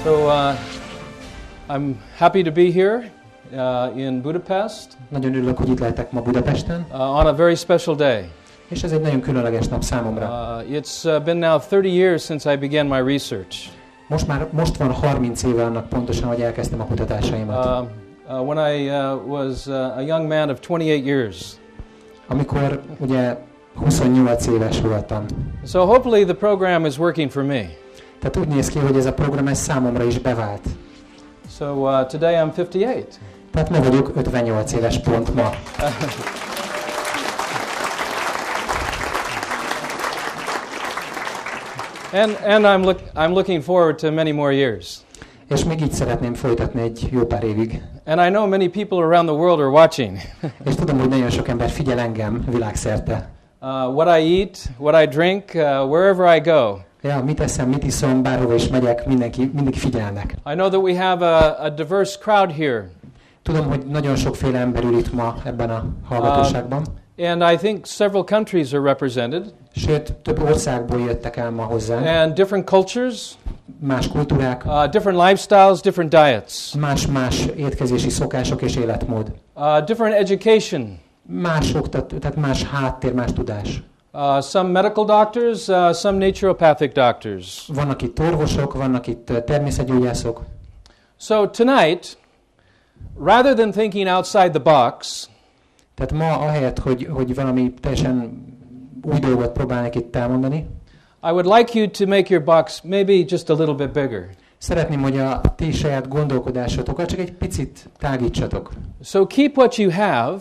So I'm happy to be here in Budapest. Nagyon örülök, hogy itt lehetek ma Budapesten. On a very special day. És ez egy nagyon különleges nap számomra. It's been now 30 years since I began my research. Most van 30 éve annak pontosan, hogy elkezdtem a kutatásaimat. When I was a young man of 28 years. Amikor ugye 28 éves voltam. So hopefully the program is working for me. Tehát úgy néz ki, hogy ez a program ez számomra is bevált. So today I'm 58. Tehát meg vagyok 58 éves pont ma. And I'm looking forward to many more years. És még így szeretném folytatni egy jó pár évig. And I know many people around the world are watching. És tudom, hogy nagyon sok ember figyel engem világszerte. What I eat, what I drink, wherever I go. Ja, mit eszem, mit iszom, bárhova is megyek, mindenki figyelnek. I know that we have a diverse crowd here. Tudom, hogy nagyon sokféle ember ül itt ma ebben a hallgatóságban. And I think several countries are represented. Sőt, több országból jöttek el ma hozzánk. And different cultures. Más kultúrák. Different lifestyles, different diets. Más étkezési szokások és életmód. Different education. Tehát más háttér, más tudás. Some medical doctors, some naturopathic doctors. Vannak itt orvosok, vannak itt természetgyógyászok. So tonight, rather than thinking outside the box, tehát ma ahelyett, hogy valami teljesen új dolgot próbálnék itt elmondani, I would like you to make your box maybe just a little bit bigger. Szeretném, hogy a ti saját gondolkodásotokat csak egy picit tágítsatok. So keep what you have.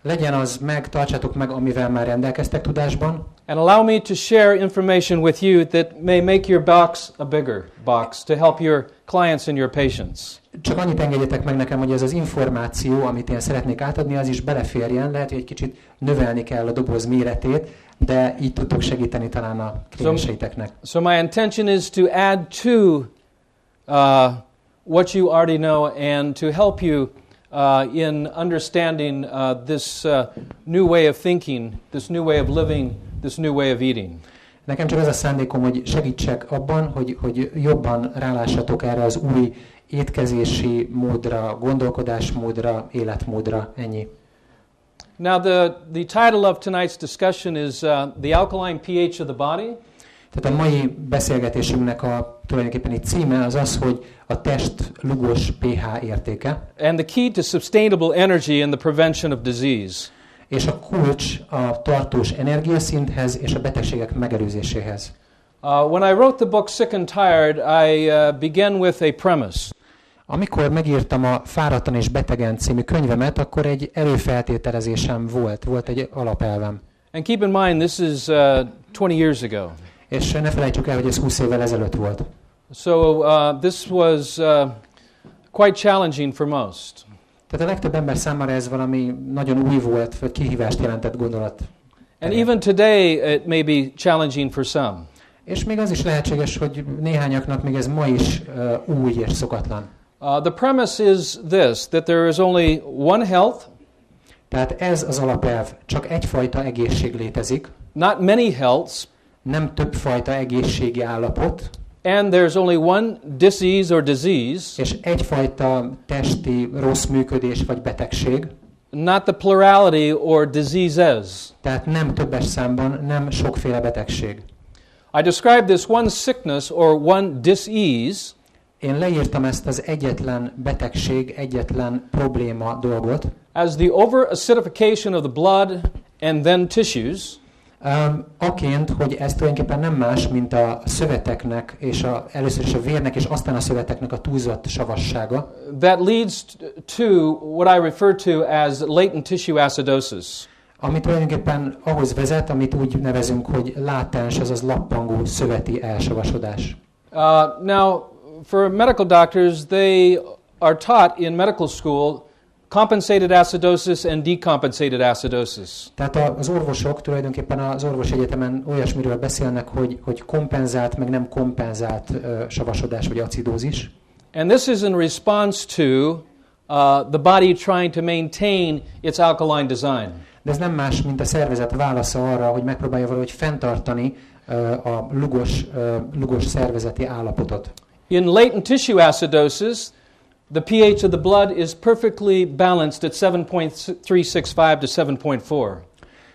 Legyen az meg, tartsátok meg, amivel már rendelkeztek tudásban. And allow me to share information with you that may make your box a bigger box to help your clients and your patients. Csak annyit engedjetek meg nekem, hogy ez az információ, amit én szeretnék átadni, az is beleférjen. Lehet, hogy egy kicsit növelni kell a doboz méretét, de így tudtok segíteni talán a klienseiteknek. So my intention is to add to what you already know and to help you in understanding this new way of thinking, this new way of living, this new way of eating. Nekem csak az a szándékom, hogy segítsek abban, hogy jobban rálássatok erre az új étkezési módra, gondolkodásmódra, életmódra, ennyi. Now the title of tonight's discussion is the alkaline pH of the body. Tehát a mai beszélgetésünknek tulajdonképpen egy címe az, hogy a test lúgos pH értéke. And the key to sustainable energy and the prevention of disease. És a kulcs a tartós energiaszinthez és a betegségek megelőzéséhez. When I wrote the book Sick and Tired, I began with a premise. Amikor megírtam a Fáradtan és betegen című könyvemet, akkor egy előfeltételezésem volt egy alapelvem. And keep in mind, this is 20 years ago. És ne felejtsük el, hogy ez 20 évvel ezelőtt volt. So this was quite challenging for most. Tehát a legtöbb ember számára ez valami nagyon új volt, vagy kihívást jelentett gondolat. And even today it may be challenging for some. És még az is lehetséges, hogy néhányaknak még ez ma is új és szokatlan. The premise is this, that there is only one health. Tehát ez az alapelv, csak egyfajta egészség létezik. Not many healths. Nem többfajta egészségi állapot. And there's only one disease or disease. És egyfajta testi rossz működés vagy betegség. Not the plurality or diseases. Tehát nem többes számban, nem sokféle betegség. I describe this one sickness or one disease. Én leírtam ezt az egyetlen betegség, egyetlen probléma dolgot. As the over-acidification of the blood and then tissues. Aként, hogy ez tulajdonképpen nem más, mint a szöveteknek, és először is a vérnek, és aztán a szöveteknek a túlzott savassága. That leads to what I refer to as latent tissue acidosis. Ami tulajdonképpen ahhoz vezet, amit úgy nevezünk, hogy látens, azaz lappangó szöveti elsavasodás. Now, for medical doctors, they are taught in medical school compensated acidosis and decompensated acidosis. Tehát az orvosok tulajdonképpen az orvosegyetemen olyasmiről beszélnek, hogy kompenzált, meg nem kompenzált savasodás vagy acidózis. And this is in response to the body trying to maintain its alkaline design. De ez nem más, mint a szervezet válasza arra, hogy megpróbálja valahogy fenntartani a lúgos szervezeti állapotot. In latent tissue acidosis, the pH of the blood is perfectly balanced at 7.365 to 7.4.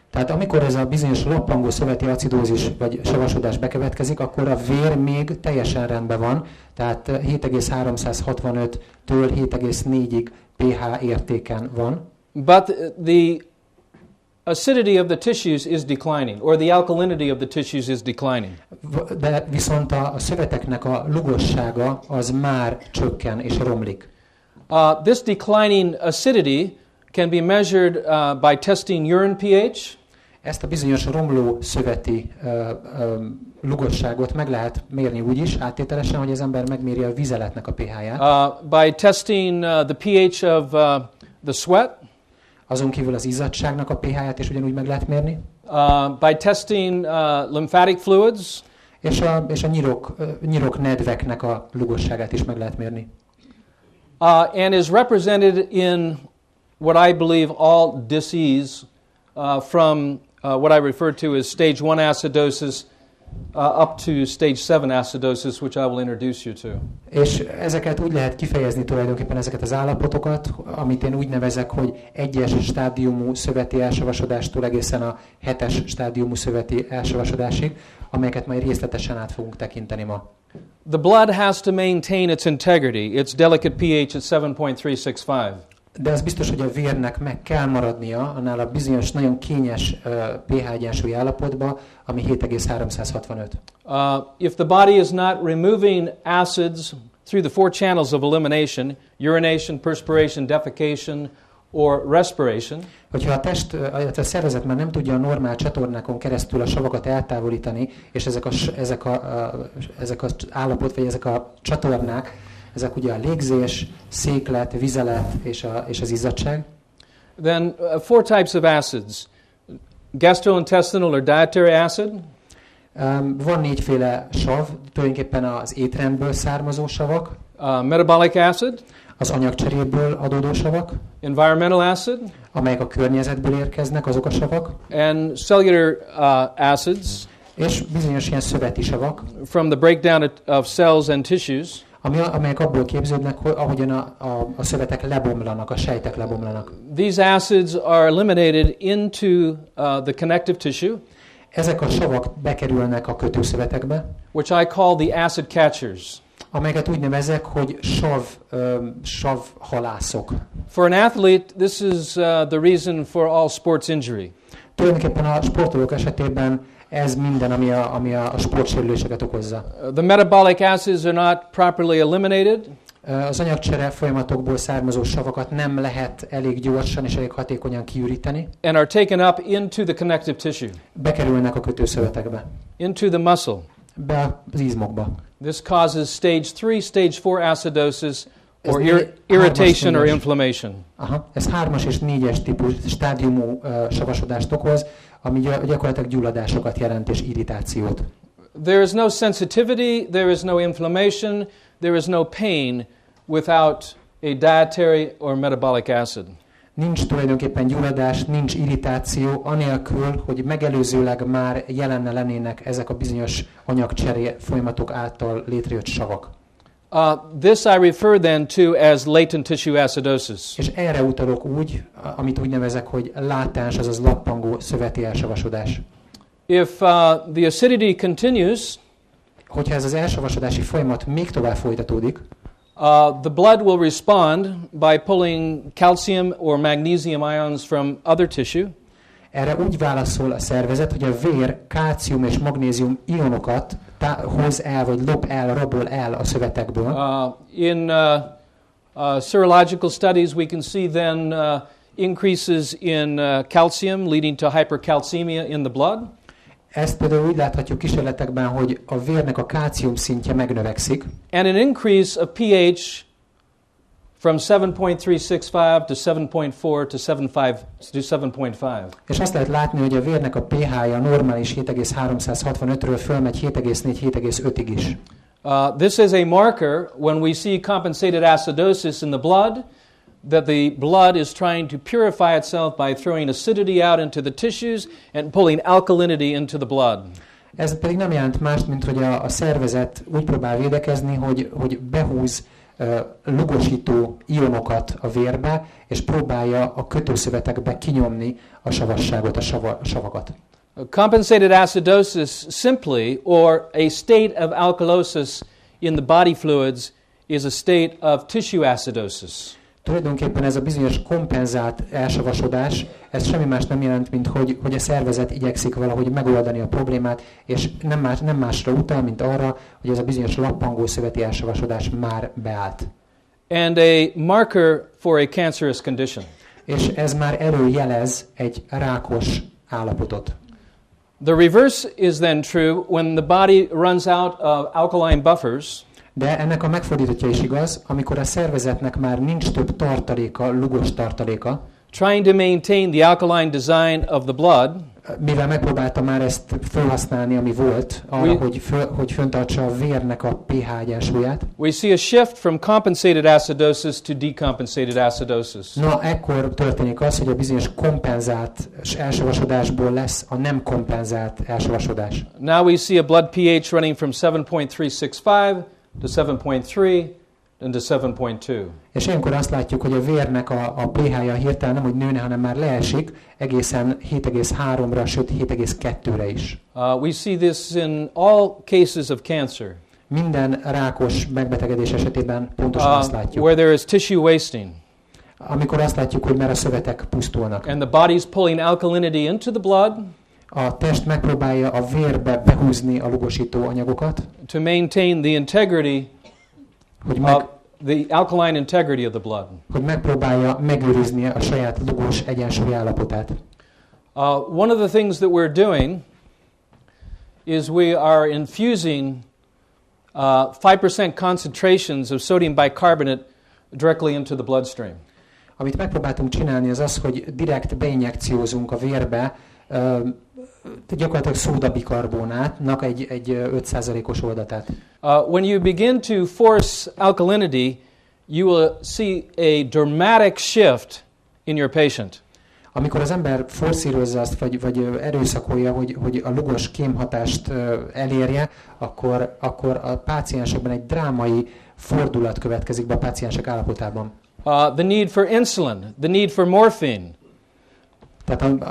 Tehát amikor ez a bizonyos lappangó szöveti acidózis vagy savasodás bekövetkezik, akkor a vér még teljesen rendben van, tehát 7,365-től 7,4-ig pH értéken van. But the acidity of the tissues is declining, or the alkalinity of the tissues is declining. De viszont a szöveteknek a lugossága az már csökken és romlik. This declining acidity can be measured by testing urine pH. Ezt a bizonyos romló szöveti lugosságot meg lehet mérni úgy is, áttételesen, hogy az ember megméri a vizeletnek a pH-ját. By testing the pH of the sweat. Azon kívül az izzadságnak a pH-ját is ugyanúgy meg lehet mérni. By testing lymphatic fluids. És a nyirok nedveknek a lugosságát is meg lehet mérni. And is represented in what I believe all disease from what I refer to as stage 1 acidosis up to stage 7 acidosis, which I will introduce you to. És ezeket úgy lehet kifejezni tulajdonképpen ezeket az állapotokat, amit én úgy nevezek, hogy 1-es stádiumú szöveti elsavasodástól egészen a 7-es stádiumú szöveti elsavasodásig, amelyeket majd részletesen át fogunk tekinteni ma. The blood has to maintain its integrity, its delicate pH at 7.365. De az biztos, hogy a vérnek meg kell maradnia annál a bizonyos, nagyon kényes pH egyensúly állapotba, ami 7,365. If the body is not removing acids through the 4 channels of elimination, urination, perspiration, defecation, or respiration, hogyha a szervezet már nem tudja a normál csatornákon keresztül a savakat eltávolítani, és ezek a állapot, vagy ezek a csatornák, ezek ugye a légzés, széklet, vizelet és az izzadság. Then 4 types of acids. Gastrointestinal or dietary acid. Van 4 féle sav, tulajdonképpen az étrendből származó savak. Metabolic acid. Az anyagcseréből adódó savak. Environmental acid. Amelyek a környezetből érkeznek, azok a savak. And cellular acids. És bizonyos ilyen szöveti savak. From the breakdown of cells and tissues. Amelyek abból képződnek, hogy ahogyan a szövetek lebomlanak, a sejtek lebomlanak. These acids are eliminated into the connective tissue. Ezek a savak bekerülnek a kötőszövetekbe. Which I call the acid catchers. Amelyeket úgy nevezek, hogy savhalászok. For an athlete, this is the reason for all sports injury. Tulajdonképpen a sportolók esetében ez minden, ami a sportsérüléseket okozza. The metabolic acids are not properly eliminated. Az anyagcsere folyamatokból származó savakat nem lehet elég gyorsan és elég hatékonyan kiüríteni. And are taken up into the connective tissue. Bekerülnek a kötőszövetekbe. Into the muscle. Be az izmokba. This causes stage 3, stage 4 acidosis or irritation or inflammation. Ez 3-as és 4-es típus stádiumú savasodást okoz, ami gyakorlatilag gyulladásokat jelent és irritációt. There is no sensitivity, there is no inflammation, there is no pain without a dietary or metabolic acid. Nincs tulajdonképpen gyulladás, nincs irritáció, anélkül, hogy megelőzőleg már jelenne lennének ezek a bizonyos anyagcseré folyamatok által létrejött savak. This I refer then to as latent tissue acidosis. És erre utalok úgy, amit úgy nevezek, hogy látens, azaz lappangó szöveti elsavasodás. If the acidity continues, hogyha ez az elsavasodási folyamat még tovább folytatódik, the blood will respond by pulling calcium or magnesium ions from other tissue. Erre úgy válaszol a szervezet, hogy a vér kálcium és magnézium ionokat hoz el, vagy rabol el a szövetekből. In serological studies we can see then increases in calcium leading to hypercalcemia in the blood. Ezt például úgy láthatjuk kísérletekben, hogy a vérnek a kálcium szintje megnövekszik. And an increase of pH from 7.365 to 7.4 to 7.5. És azt lehet látni, hogy a vérnek a pH-ja normális 7,365-ről fölmegy 7,4-7,5-ig is. This is a marker when we see compensated acidosis in the blood, that the blood is trying to purify itself by throwing acidity out into the tissues and pulling alkalinity into the blood. Ez pedig nem jelent mást, mint hogy a szervezet úgy próbál védekezni, hogy behúz lúgosító ionokat a vérbe, és próbálja a kötőszövetekbe kinyomni a savasságot, a savakat. Compensated acidosis simply, or a state of alkalosis in the body fluids, is a state of tissue acidosis. Tulajdonképpen ez a bizonyos kompenzált elsavasodás, ez semmi más nem jelent, mint hogy a szervezet igyekszik valahogy megoldani a problémát, és nem másra utal, mint arra, hogy ez a bizonyos lappangó szöveti elsavasodás már beállt. And a marker for a cancerous condition. És ez már előjelez egy rákos állapotot. The reverse is then true when the body runs out of alkaline buffers. De ennek a megfordítottja is igaz, amikor a szervezetnek már nincs több tartaléka, lugos tartaléka. Trying to maintain the alkaline design of the blood. Mivel megpróbálta már ezt felhasználni, ami volt, arra, hogy föntartsa a vérnek a pH egyensúlyát. We see a shift from compensated acidosis to decompensated acidosis. Na, ekkor történik az, hogy a bizonyos kompenzált elsavasodásból lesz a nem kompenzált elsavasodás. Now we see a blood pH running from 7.365 to 7.3 and to 7.2. És ilyenkor azt látjuk, hogy a vérnek a pH-ja hirtelen nem, hogy nőne, hanem már leesik egészen 7,3-ra, sőt 7,2-re is. We see this in all cases of cancer. Minden rákos megbetegedés esetében pontosan azt látjuk. Where there is tissue wasting. Amikor azt látjuk, hogy már a szövetek pusztulnak. And the body is pulling alkalinity into the blood. A test megpróbálja a vérbe behúzni a lugosító anyagokat. To maintain the integrity of the alkaline integrity of the blood. Hogy megpróbálja megőrizni a saját lugos egyensúly állapotát. One of the things that we're doing is we are infusing 5% concentrations of sodium bicarbonate directly into the bloodstream. Amit megpróbáltunk csinálni, az az, hogy direkt beinjekciózunk a vérbe gyakorlatilag szódabikarbonátnak egy 5%-os oldatát. When you begin to force alkalinity, you will see a dramatic shift in your patient. Amikor az ember forszírozza azt, vagy erőszakolja, hogy a lugos kémhatást elérje, akkor a páciensekben egy drámai fordulat következik be a páciensek állapotában. The need for insulin, the need for morphine. Tehát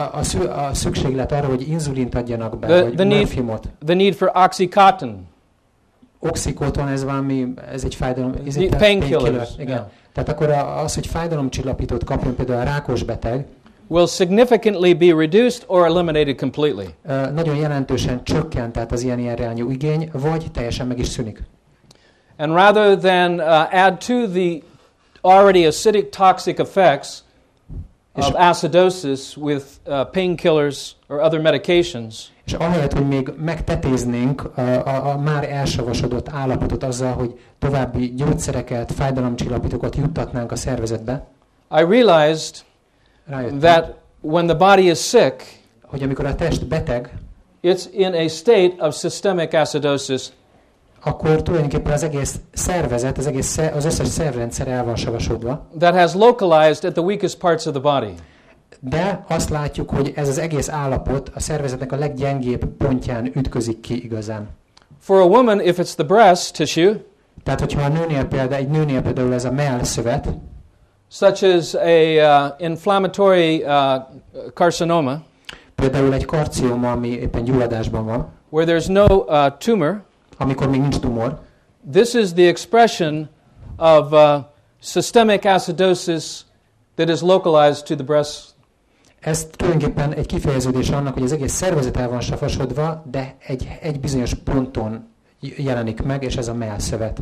a szükséglet arra, hogy inzulint adjanak be, vagy morfimot. The need for oxycontin. Oxycontin, ez egy fájdalom. Painkillers. Igen. Yeah. Tehát akkor az, hogy fájdalomcsillapítót kapjon például a rákos beteg, will significantly be reduced or eliminated completely. Nagyon jelentősen csökkent, tehát az ilyen irányú igény, vagy teljesen meg is szűnik. And rather than add to the already acidic toxic effects of acidosis with painkillers or other medications, és ahelyett, hogy még megtetéznénk a már elsavasodott állapotot azzal, hogy további gyógyszereket, fájdalomcsillapítókat juttatnánk a szervezetbe, I realized that when the body is sick, hogy amikor a test beteg, it's in a state of systemic acidosis, akkor tulajdonképpen az egész szervezet, az összes szervrendszer el van savasodva. That has localized at the weakest parts of the body. De azt látjuk, hogy ez az egész állapot a szervezetnek a leggyengébb pontján ütközik ki igazán. For a woman, if it's the breast tissue, tehát hogyha egy nőnél például ez a mellszövet, such as a inflammatory carcinoma, például egy karcioma, ami éppen gyulladásban van, where there's no tumor, amikor még nincs tumor, this is the expression of systemic acidosis that is localized to the breast. Ez tulajdonképpen egy kifejeződés annak, hogy az egész szervezet el van savasodva, de egy bizonyos ponton jelenik meg, és ez a mellszövet.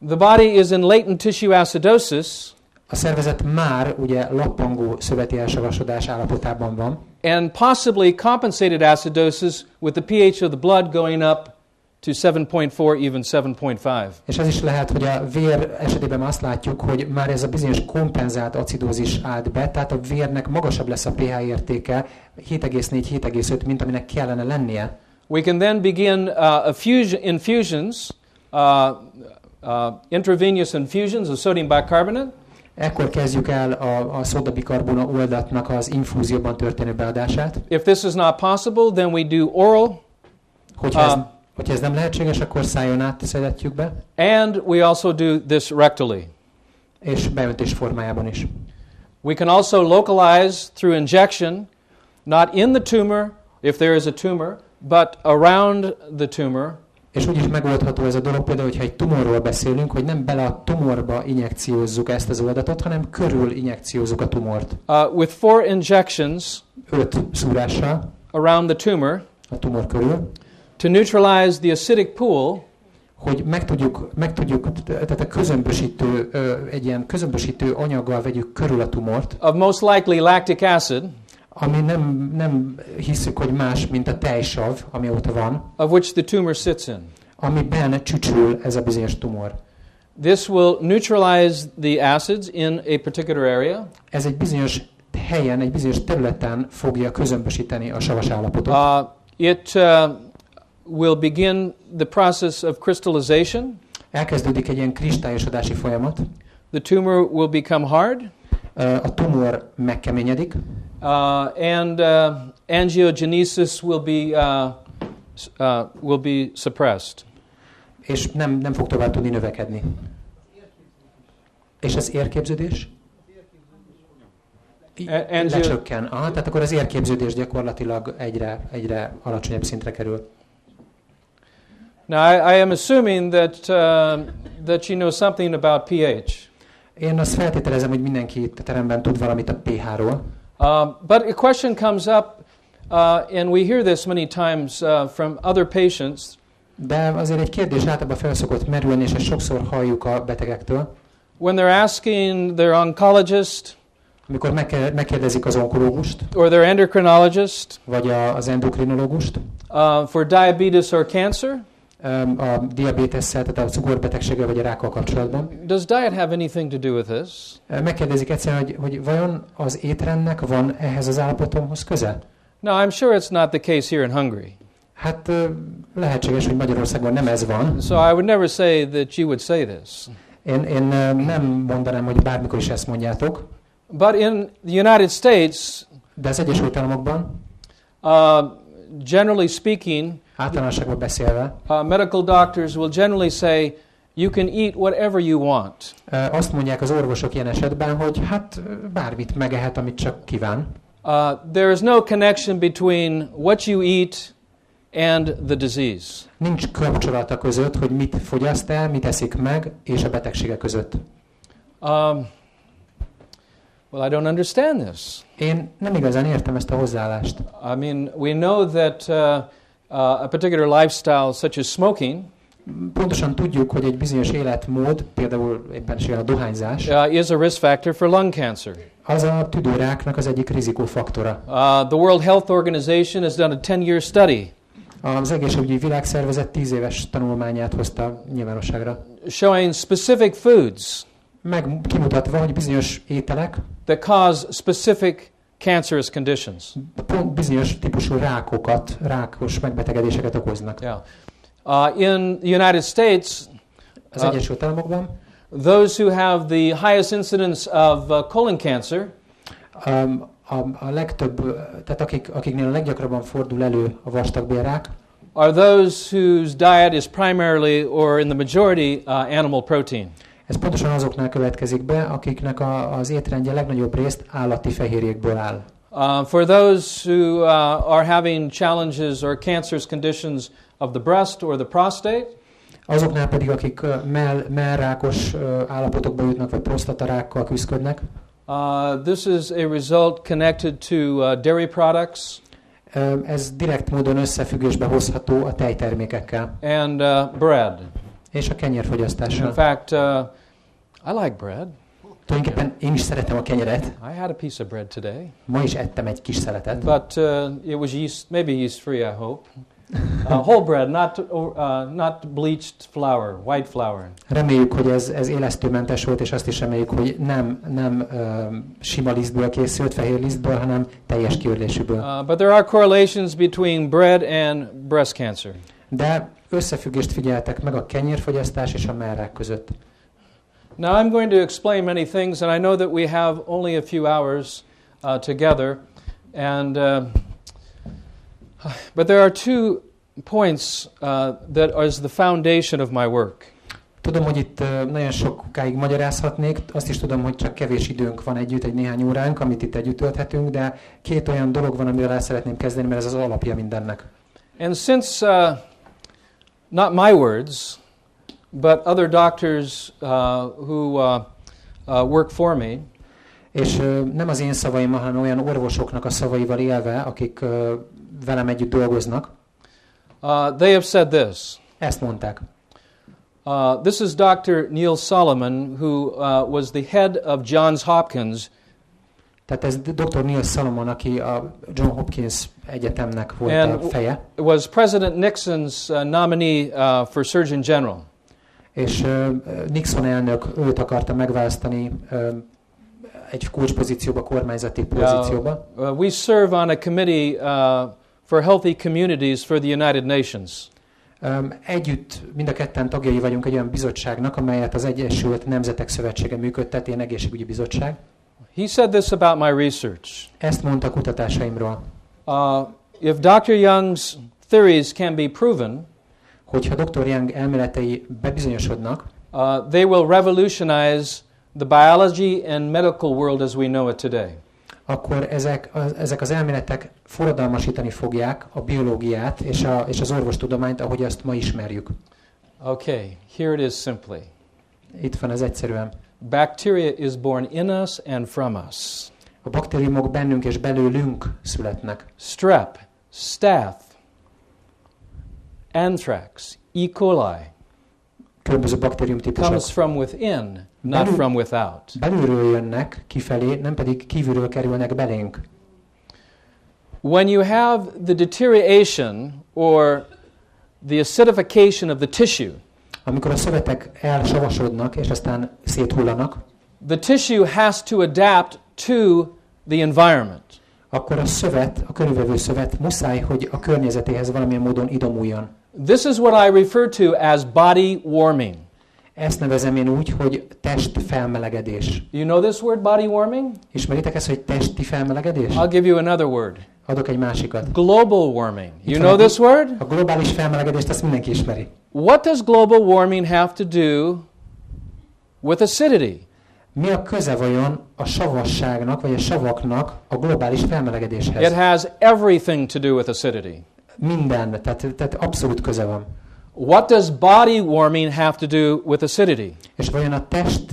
The body is in latent tissue acidosis. A szervezet már ugye lappangó szöveti elsavasodás állapotában van. And possibly compensated acidosis with the pH of the blood going up to 7.4, even 7.5. És az is lehet, hogy a vér esetében azt látjuk, hogy már ez a bizonyos kompenzált acidózis állt be, tehát a vérnek magasabb lesz a pH értéke, 7,4-7,5, mint aminek kellene lennie. We can then begin infusions, intravenous infusions of sodium bicarbonate. Ekkor kezdjük el a szódabikarbona oldatnak az infúzióban történő beadását. If this is not possible, then we do oral Hogyha ez nem lehetséges, akkor szájon át szedetjük be. And we also do this rectally. És beöntés formájában is. We can also localize through injection, not in the tumor, if there is a tumor, but around the tumor. És úgy is megoldható ez a dolog, például, hogyha egy tumorról beszélünk, hogy nem bele a tumorba injekciózzuk ezt az oldatot, hanem körül injekciózzuk a tumort. With 4 injections 5 szúrással around the tumor, a tumor körül, to neutralize the acidic pool, hogy meg tudjuk, tehát a közömbösítő, egy ilyen közömbösítő anyaggal vegyük körül a tumort, of most likely lactic acid, ami nem hiszük, hogy más, mint a tejsav, ami ott van, of which the tumor sits in. Amiben csücsül ez a bizonyos tumor. This will neutralize the acids in a particular area. Ez egy bizonyos helyen, egy bizonyos területen fogja közömbösíteni a savas állapotot. It will begin the process of crystallization. Elkezdődik egy ilyen kristályosodási folyamat. The tumor will become hard. A tumor megkeményedik. And angiogenesis will be suppressed. És nem fog tovább tudni növekedni. És az érképződés? Lecsökken. Tehát akkor az érképződés gyakorlatilag egyre alacsonyabb szintre kerül. Now I am assuming that you know something about pH. Én azt feltételezem, hogy mindenki itt a teremben tud valamit a pH-ról. But a question comes up, and we hear this many times from other patients. De azért egy kérdés általában fel szokott merülni, és ezt sokszor halljuk a betegektől. When they're asking their oncologist, amikor megkérdezik az onkológust, or their endocrinologist, vagy az endokrinológust, for diabetes or cancer, a diabétesszel, tehát a cukorbetegséggel vagy a rákkal kapcsolatban. Does diet have anything to do with this? Megkérdezik egyszerűen, hogy vajon az étrendnek van ehhez az állapotomhoz köze? No, I'm sure it's not the case here in Hungary. Hát lehetséges, hogy Magyarországon nem ez van. So I would never say that you would say this. Én nem mondanám, hogy bármikor is ezt mondjátok. But in the United States, de az Egyesült Államokban, generally speaking, általánosságban beszélve, medical doctors will generally say, you can eat whatever you want. Azt mondják az orvosok ilyen esetben, hogy hát bármit megehet, amit csak kíván. There is no connection between what you eat and the disease. Nincs kapcsolata között, hogy mit fogyaszt el, mit eszik meg, és a betegsége között. Well, I don't understand this. Én nem igazán értem ezt a hozzáállást. I mean, we know that a particular lifestyle, such as smoking, pontosan tudjuk, hogy egy bizonyos életmód, például éppenséggel a dohányzás, is a risk factor for lung cancer. Az a tüdőráknak az egyik rizikófaktora. The World Health Organization has done a 10-year study. Az Egészségügyi Világszervezet 10 éves tanulmányát hozta nyilvánosságra. Showing specific foods. Meg kimutatva, hogy bizonyos ételek that cause specific cancerous conditions. Pont bizonyos típusú rákos megbetegedéseket okoznak. Yeah. In the United States, az Egyesült Államokban, those who have the highest incidence of colon cancer, a legtöbb, tehát akiknél a leggyakrabban fordul elő a vastagbélrák, are those whose diet is primarily or in the majority animal protein. Ez pontosan azoknál következik be, akiknek az étrendje legnagyobb részt állati fehérjékből áll. For those who are having challenges or cancerous conditions of the breast or the prostate, azoknál pedig, akik mellrákos állapotokba jutnak, vagy prostatarákkal küzdködnek. This is a result connected to dairy products. Ez direkt módon összefüggésbe hozható a tejtermékekkel. And bread. És a kenyérfogyasztással. In fact, I like bread. Tulajdonképpen én is szeretem a kenyeret. I had a piece of bread today. Ma is ettem egy kis szeletet. But it was maybe yeast free, I hope. Whole bread, not bleached flour, white flour. Reméljük, hogy ez élesztőmentes volt, és azt is reméljük, hogy nem sima lisztből készült, fehér lisztből, hanem teljes kiörlésűből. But there are correlations between bread and breast cancer. De összefüggést figyeltek meg a kenyérfogyasztás és a mellrák között. Now I'm going to explain many things, and I know that we have only a few hours together, and but there are two points that is the foundation of my work. Tudom, hogy itt nagyon sokáig magyarázhatnék, azt is tudom, hogy csak kevés időnk van együtt, egy néhány óránk, amit itt együtt tölthetünk, de két olyan dolog van, amivel el szeretném kezdeni, mert ez az alapja mindennek. And since, not my words, but other doctors who work for me, és nem az én szavaimmal, hanem olyan orvosoknak a szavaival élve, akik velem együtt dolgoznak. They have said this. Ezt mondták. This is Dr. Neil Solomon, who was the head of Johns Hopkins. Tehát ez Dr. Neil Solomon, aki a John Hopkins Egyetemnek volt a feje. Was President Nixon's nominee for Surgeon General. És Nixon elnök őt akarta megválasztani egy kulcspozícióba, kormányzati pozícióba. We serve on a committee for healthy communities for the United Nations. Együtt mind a ketten tagjai vagyunk egy olyan bizottságnak, amelyet az Egyesült Nemzetek Szövetsége működtet, ilyen egészségügyi bizottság. He said this about my research. Ezt mondta kutatásaimról. If Dr. Young's theories can be proven, hogyha Dr. Young elméletei bebizonyosodnak, they will revolutionize the biology and medical world as we know it today. Akkor ezek az elméletek forradalmasítani fogják a biológiát és az orvostudományt, ahogy azt ma ismerjük. Okay, here it is simply. Itt van ez egyszerűen. Bacteria is born in us and from us. A baktériumok bennünk és belőlünk születnek. Strep, staph, anthrax, E. coli. Különböző baktériumtípusok. Comes from within, not from without. Belülről jönnek kifelé, nem pedig kívülről kerülnek belénk. When you have the deterioration or the acidification of the tissue, amikor a szövetek elsavasodnak és aztán széthullanak, the tissue has to adapt to the environment. Akkor a körülvevő szövet muszáj, hogy a környezetéhez valamilyen módon idomuljon. This is what I refer to as body warming. Ezt nevezem én úgy, hogy testfelmelegedés. You know this word, body warming? Ismeritek ezt, hogy testi felmelegedés? I'll give you another word. Adok egy másikat. Global warming. You know this word? A globális felmelegedést azt mindenki ismeri. What does global warming have to do with acidity? Mi a köze vajon a savasságnak, vagy a savaknak a globális felmelegedéshez? It has everything to do with acidity. Minden, tehát abszolút köze van. What does body warming have to do with acidity? És vajon a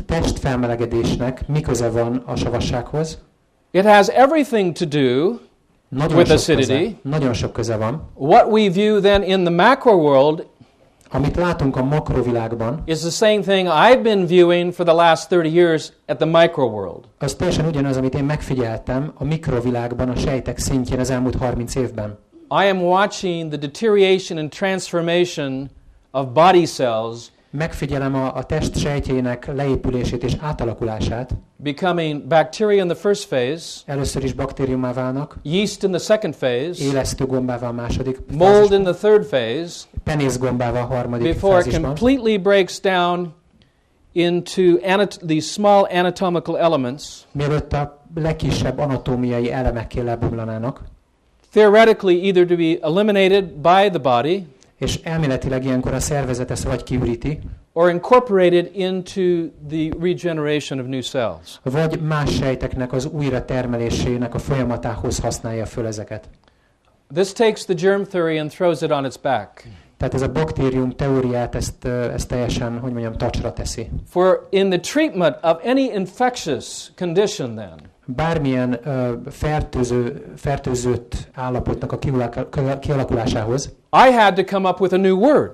test felmelegedésnek mi köze van a savassághoz? It has everything to do with acidity. Nagyon sok köze van. What we view then in the macro world, amit látunk a makrovilágban, is the same thing I've been viewing for the last 30 years at the micro world. Az teljesen ugyanaz, amit én megfigyeltem a mikrovilágban, a sejtek szintjén az elmúlt 30 évben. I am watching the deterioration and transformation of body cells. Megfigyelem a test sejtjének leépülését és átalakulását. Becoming bacteria in the first phase. Először is baktériummá válnak. Yeast in the second phase. Élesztőgombává a második Mold in the third phase. Penészgombává a harmadik before it fázisban. completely breaks down into these small anatomical elements. Mielőtt a legkisebb anatómiai elemekké lebomlanának. Theoretically either to be eliminated by the body, és elméletileg ilyenkor a szervezet ezt vagy kiüríti, or incorporated into the regeneration of new cells. Vagy más sejteknek az újra termelésének a folyamatához használja föl ezeket. This takes the germ theory and throws it on its back. Tehát ez a baktérium teóriát ezt teljesen, hogy mondjam, tacsra teszi. For in the treatment of any infectious condition then, bármilyen fertőzött állapotnak a kialakulásához, I had to come up with a new word.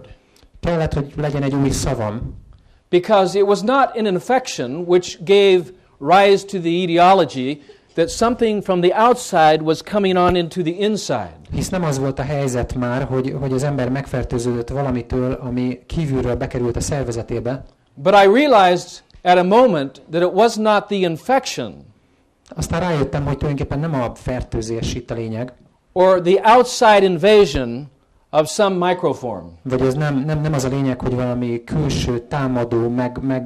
Kellett, hogy legyen egy új szavam. Because it was not an infection which gave rise to the etiology that something from the outside was coming on into the inside. Hisz nem az volt a helyzet már, hogy az ember megfertőződött valamitől, ami kívülről bekerült a szervezetébe. But I realized at a moment that it was not the infection. Aztán rájöttem, hogy tulajdonképpen nem a fertőzés itt a lényeg. Or the outside invasion of some microform. Vagy ez nem az a lényeg, hogy valami külső támadó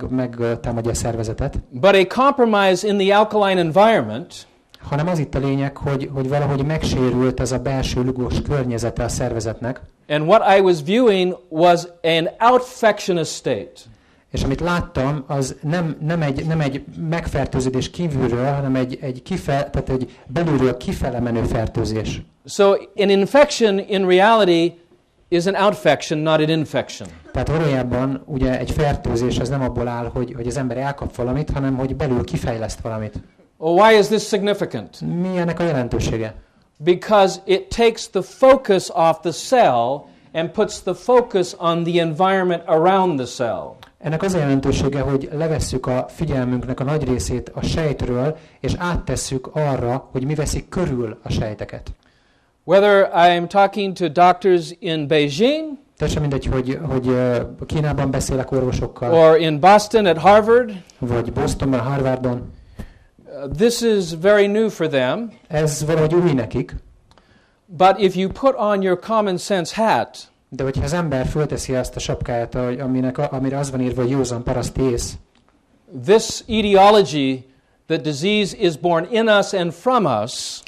megtámadja a szervezetet. But a compromise in the alkaline environment, hanem az itt a lényeg, hogy valahogy megsérült ez a belső lugos környezete a szervezetnek. And what I was viewing was an outfectious state. És amit láttam, az nem egy megfertőződés kívülről, hanem tehát egy belülről kifele menő fertőzés. So an infection in reality is an outfection, not an infection. Tehát valójában ugye egy fertőzés az nem abból áll, hogy az ember elkap valamit, hanem hogy belül kifejleszt valamit. Well, why is this significant? Mi ennek a jelentősége? Because it takes the focus off the cell and puts the focus on the environment around the cell. Ennek az a jelentősége, hogy levesszük a figyelmünknek a nagy részét a sejtről, és áttesszük arra, hogy mi veszik körül a sejteket. Whether I'm talking to doctors in Beijing, Teljesen mindegy, hogy Kínában beszélek orvosokkal, or in Boston at Harvard, vagy Bostonban, Harvardon. This is very new for them. Ez valahogy új nekik. But if you put on your common sense hat, De hogyha az ember fölteszi azt a sapkáját, amire az van írva, hogy józan paraszt ész, this etiology that disease is born in us and from us,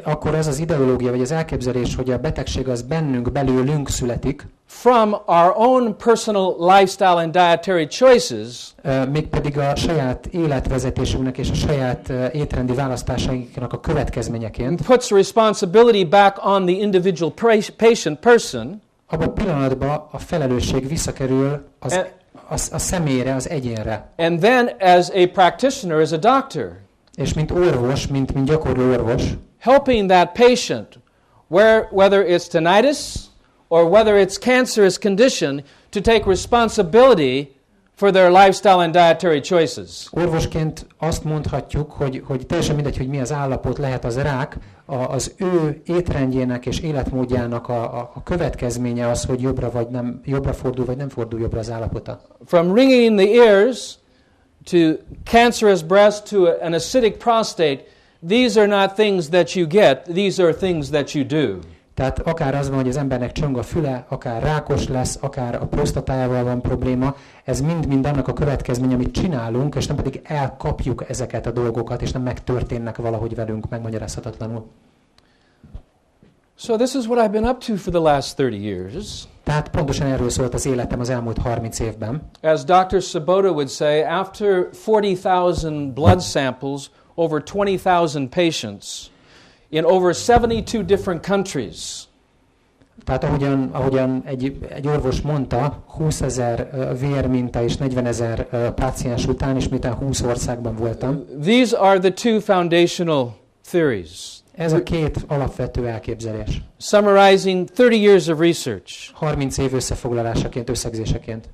akkor ez az ideológia, vagy az elképzelés, hogy a betegség az bennünk, belőlünk születik, from our own personal lifestyle and dietary choices, mégpedig a saját életvezetésünknek és a saját étrendi választásainknak a következményeként, puts responsibility back on the individual person, abban a pillanatban a felelősség visszakerül a személyre, az egyénre. and then as a practitioner, as a doctor, És mint orvos, mint gyakorló orvos, helping that patient, whether it's tinnitus or whether it's cancerous condition, to take responsibility for their lifestyle and dietary choices. orvosként azt mondhatjuk, hogy teljesen mindegy, hogy mi az állapot, lehet az rák, az ő étrendjének és életmódjának a következménye az, hogy jobbra fordul, vagy nem fordul jobbra az állapota. From ringing in the ears to cancerous breast to an acidic prostate, these are not things that you get, these are things that you do. Tehát akár az van, hogy az embernek csöng a füle, akár rákos lesz, akár a prostatájával van probléma, ez mind-mind annak a következménye, amit csinálunk, és nem pedig elkapjuk ezeket a dolgokat, és nem megtörténnek valahogy velünk, megmagyarázhatatlanul. So this is what I've been up to for the last 30 years. Tehát pontosan erről szólt az életem az elmúlt 30 évben. As Dr. Sabota would say, after 40,000 blood samples, over 20,000 patients, in over 72 different countries. Tehát ahogyan egy orvos mondta, 20 000 vérminta és 40 000 páciens után, és miután 20 országban voltam. These are the two foundational theories. Ez a két alapvető elképzelés. Summarizing 30 years of research. 30 év összefoglalásaként, összegzéseként.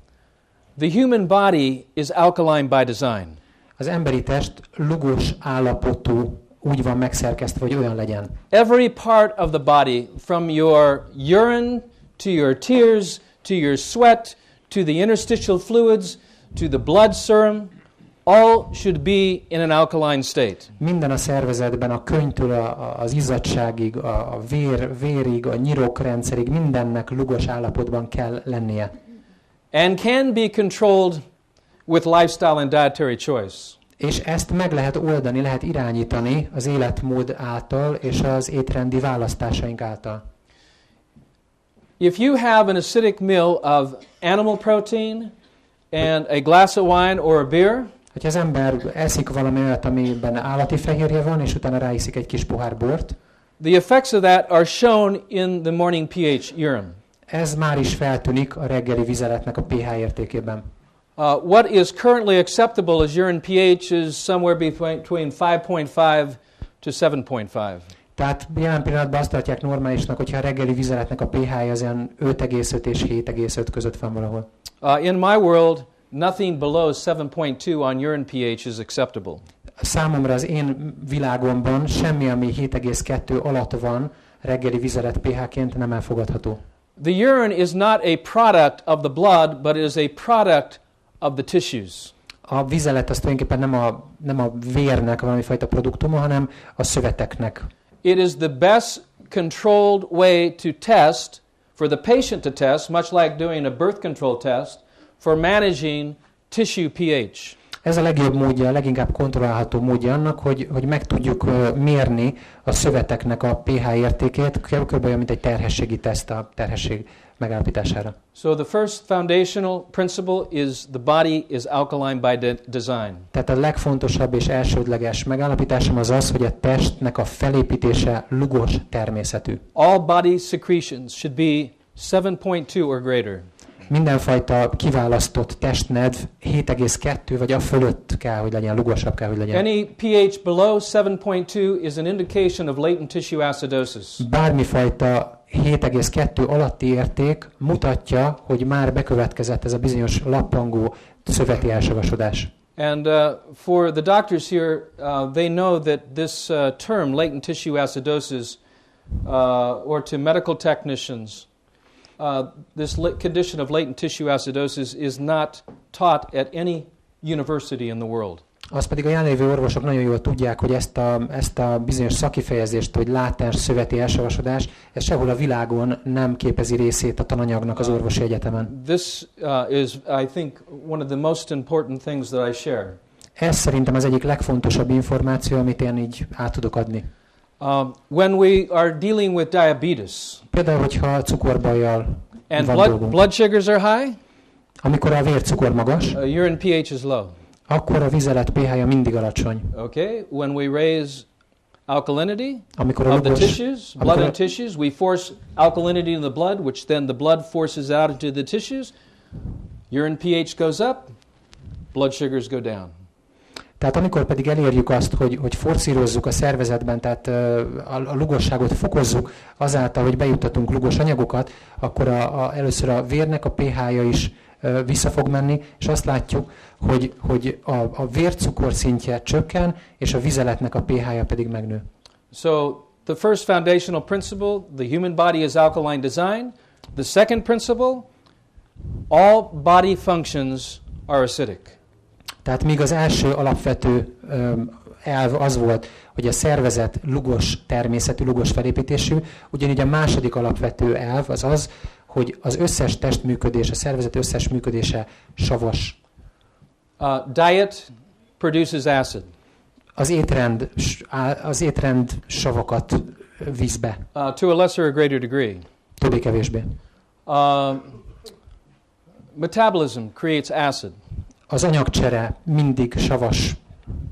The human body is alkaline by design. Az emberi test lugos állapotú, úgy van megszerkesztve, hogy olyan legyen. Every part of the body, from your urine to your tears to your sweat to the interstitial fluids to the blood serum, all should be in an alkaline state. Minden a szervezetben, a könyvtől az izzadságig, a vérig, a nyirokrendszerig, mindennek lugos állapotban kell lennie. And can be controlled with lifestyle and dietary choice. És ezt meg lehet oldani, lehet irányítani az életmód által és az étrendi választásaink által. If you have an acidic meal of animal protein and a glass of wine or a beer, hogyha az ember eszik valami olyat, amiben állati fehérje van, és utána ráiszik egy kis pohár bort, the effects of that are shown in the morning pH urine. Ez már is feltűnik a reggeli vizeletnek a pH értékében. What is currently acceptable as urine pH is somewhere between 5.5 to 7.5. Tehát jelen pillanatban azt tartják normálisnak, hogyha a reggeli vizeletnek a pH-ja az olyan 5,5 és 7,5 között van valahol. In my world, nothing below 7.2 on urine pH is acceptable. Számomra az én világomban semmi, ami 7,2 alatt van reggeli vizelet pH-ként nem elfogadható. The urine is not a product of the blood, but it is a product of the tissues. A vizelet az tulajdonképpen nem a vérnek valamifajta produktuma, hanem a szöveteknek. It is the best controlled way to test, for the patient to test, much like doing a birth control test, for managing tissue pH. Ez a legjobb módja, a leginkább kontrollálható módja annak, hogy meg tudjuk mérni a szöveteknek a pH értékét, kb. Olyan, mint egy terhességi teszt a terhesség megállapítására. So the first foundational principle is the body is alkaline by design. Tehát a legfontosabb és elsődleges megállapításom az az, hogy a testnek a felépítése lúgos természetű. All body secretions should be 7.2 or greater. Mindenfajta kiválasztott testnedv 7,2 vagy a fölött kell, hogy legyen, lugosabb kell, hogy legyen. Any pH below 7.2 is an indication of latent tissue acidosis. Bármifajta 7,2 alatti érték mutatja, hogy már bekövetkezett ez a bizonyos lappangó szöveti elsavasodás. And for the doctors here, they know that this term, latent tissue acidosis, or to medical technicians, this condition of latent tissue acidosis is not taught at any university in the world. Azt pedig a jelenlévő orvosok nagyon jól tudják, hogy ezt a bizonyos szakifejezést, hogy látens szöveti elsavasodás, ez sehol a világon nem képezi részét a tananyagnak az orvosi egyetemen. This is, I think, one of the most important things that I share. Ez szerintem az egyik legfontosabb információ, amit én így át tudok adni. When we are dealing with diabetes, Például, hogyha cukorbajjal and van dolgunk, blood sugars are high, amikor a vércukor magas, urine pH is low. akkor a vizelet pH-ja mindig alacsony. Okay, when we raise alkalinity Amikor a of the lugos, tissues, blood and tissues, we force alkalinity in the blood, which then the blood forces out into the tissues. Urine pH goes up, blood sugars go down. Tehát amikor pedig elérjük azt, hogy forszírozzuk a szervezetben, tehát a lugosságot fokozzuk azáltal, hogy bejuttatunk lugos anyagokat, akkor először a vérnek a pH-ja is vissza fog menni, és azt látjuk, hogy a vércukor szintje csökken, és a vizeletnek a pH-ja pedig megnő. So the first foundational principle, the human body is alkaline design. The second principle, all body functions are acidic. Tehát míg az első alapvető elv az volt, hogy a szervezet lugos természetű, lugos felépítésű, ugyanígy a második alapvető elv az az, hogy az összes testműködés, a szervezet összes működése savas. Diet produces acid. Az étrend savakat visz be. To a lesser or greater degree. Többé-kevésbé. Metabolism creates acid. Az anyagcsere mindig savas.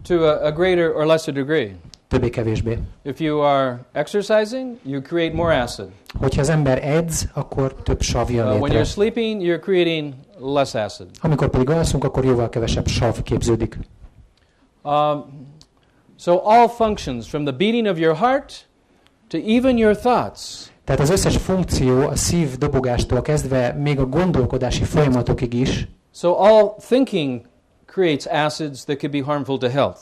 To a greater or lesser degree. Többé-kevésbé. If you are exercising, you create more acid. Hogyha az ember edz, akkor több sav jön When létre. you're sleeping, you're creating less acid. Amikor pedig alszunk, akkor jóval kevesebb sav képződik. So all functions, from the beating of your heart to even your thoughts, Tehát az összes funkció, a szív dobogástól kezdve még a gondolkodási folyamatokig is. So all thinking creates acids that could be harmful to health.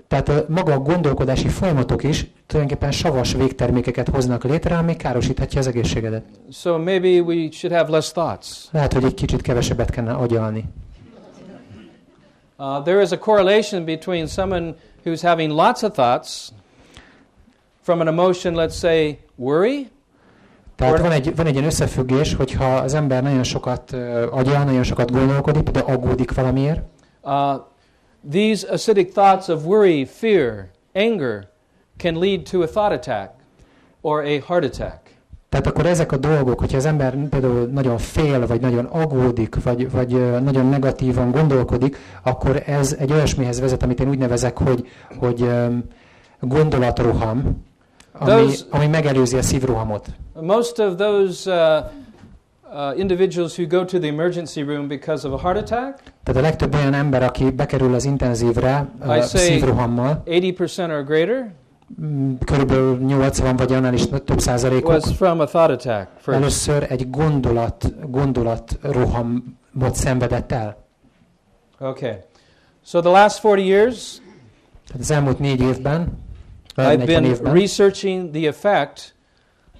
Tehát maga a gondolkodási folyamatok is tulajdonképpen savas végtermékeket hoznak létre, ami károsíthatja az egészségedet. So maybe we should have less thoughts. Lehet, hogy egy kicsit kevesebbet kellene agyalni. There is a correlation between someone who's having lots of thoughts from an emotion, let's say, worry. Tehát van egy ilyen összefüggés, hogyha az ember nagyon sokat agyal, nagyon sokat gondolkodik, de aggódik valamiért. These acidic thoughts of worry, fear, anger can lead to a thought attack or a heart attack. Tehát akkor ezek a dolgok, hogyha az ember például nagyon fél, vagy nagyon aggódik, vagy nagyon negatívan gondolkodik, akkor ez egy olyasmihez vezet, amit én úgy nevezek, hogy gondolatroham, ami megelőzi a szívrohamot. Most of those individuals who go to the emergency room because of a heart attack, tehát a legtöbb olyan ember, aki bekerül az intenzívre szívrohammal, 80% or greater, körülbelül 80 vagy annál is több százalékok, was from a thought attack first. Először egy gondolatrohamot szenvedett el. Okay. So the last 40 years, tehát az elmúlt 4 évben, I've been researching the effect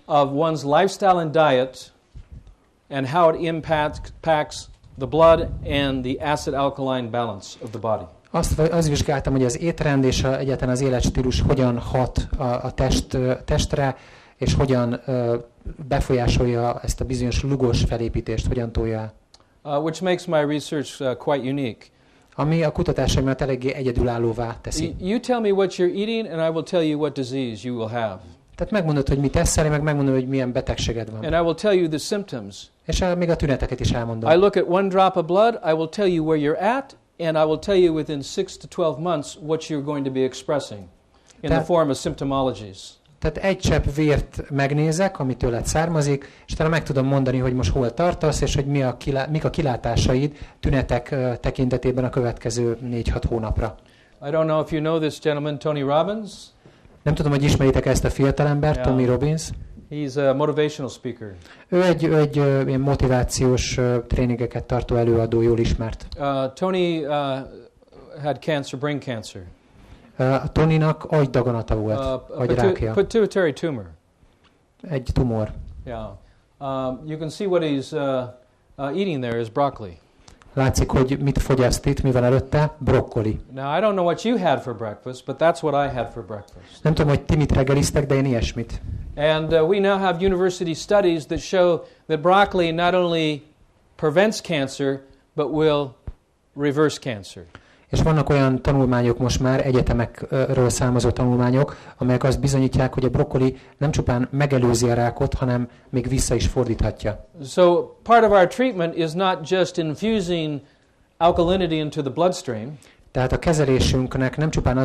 of one's lifestyle and diet and how it impacts the blood and the acid-alkaline balance of the body. Azt vizsgáltam, hogy az étrend és egyáltalán az életstílus hogyan hat a testre, és hogyan befolyásolja ezt a bizonyos lugos felépítést, hogyan tolja el. Which makes my research quite unique. ami a kutatásaimat eléggé egyedülállóvá teszi. You tell me what you're eating, and I will tell you what disease you will have. Tehát megmondod, hogy mit eszel, én meg megmondom, hogy milyen betegséged van. And I will tell you the symptoms. És még a tüneteket is elmondom. I look at one drop of blood, I will tell you where you're at, and I will tell you within 6 to 12 months what you're going to be expressing in the form of symptomologies. Tehát egy csepp vért megnézek, ami tőled származik, és talán meg tudom mondani, hogy most hol tartasz, és hogy mik a kilátásaid tünetek tekintetében a következő 4-6 hónapra. I don't know if you know this gentleman, Tony Robbins. Nem tudom, hogy ismeritek ezt a fiatalembert, yeah. Tony Robbins. He's a motivational speaker. Ő egy ilyen motivációs tréningeket tartó előadó, jól ismert. Tony had cancer, brain cancer. Tonynak agydaganata volt, agyrákja. Pituitary tumor. Egy tumor. Yeah. You can see what he's eating there is broccoli. Látszik, hogy mit fogyaszt itt, mi van előtte? Brokkoli. Now I don't know what you had for breakfast, but that's what I had for breakfast. Nem tudom, hogy ti mit reggeliztek, de én ilyesmit. And we now have university studies that show that broccoli not only prevents cancer, but will reverse cancer. És vannak olyan tanulmányok most már, egyetemekről származó tanulmányok, amelyek azt bizonyítják, hogy a brokkoli nem csupán megelőzi a rákot, hanem még vissza is fordíthatja. So part of our treatment is not just infusing alkalinity into the bloodstream. Tehát a kezelésünknek nem csupán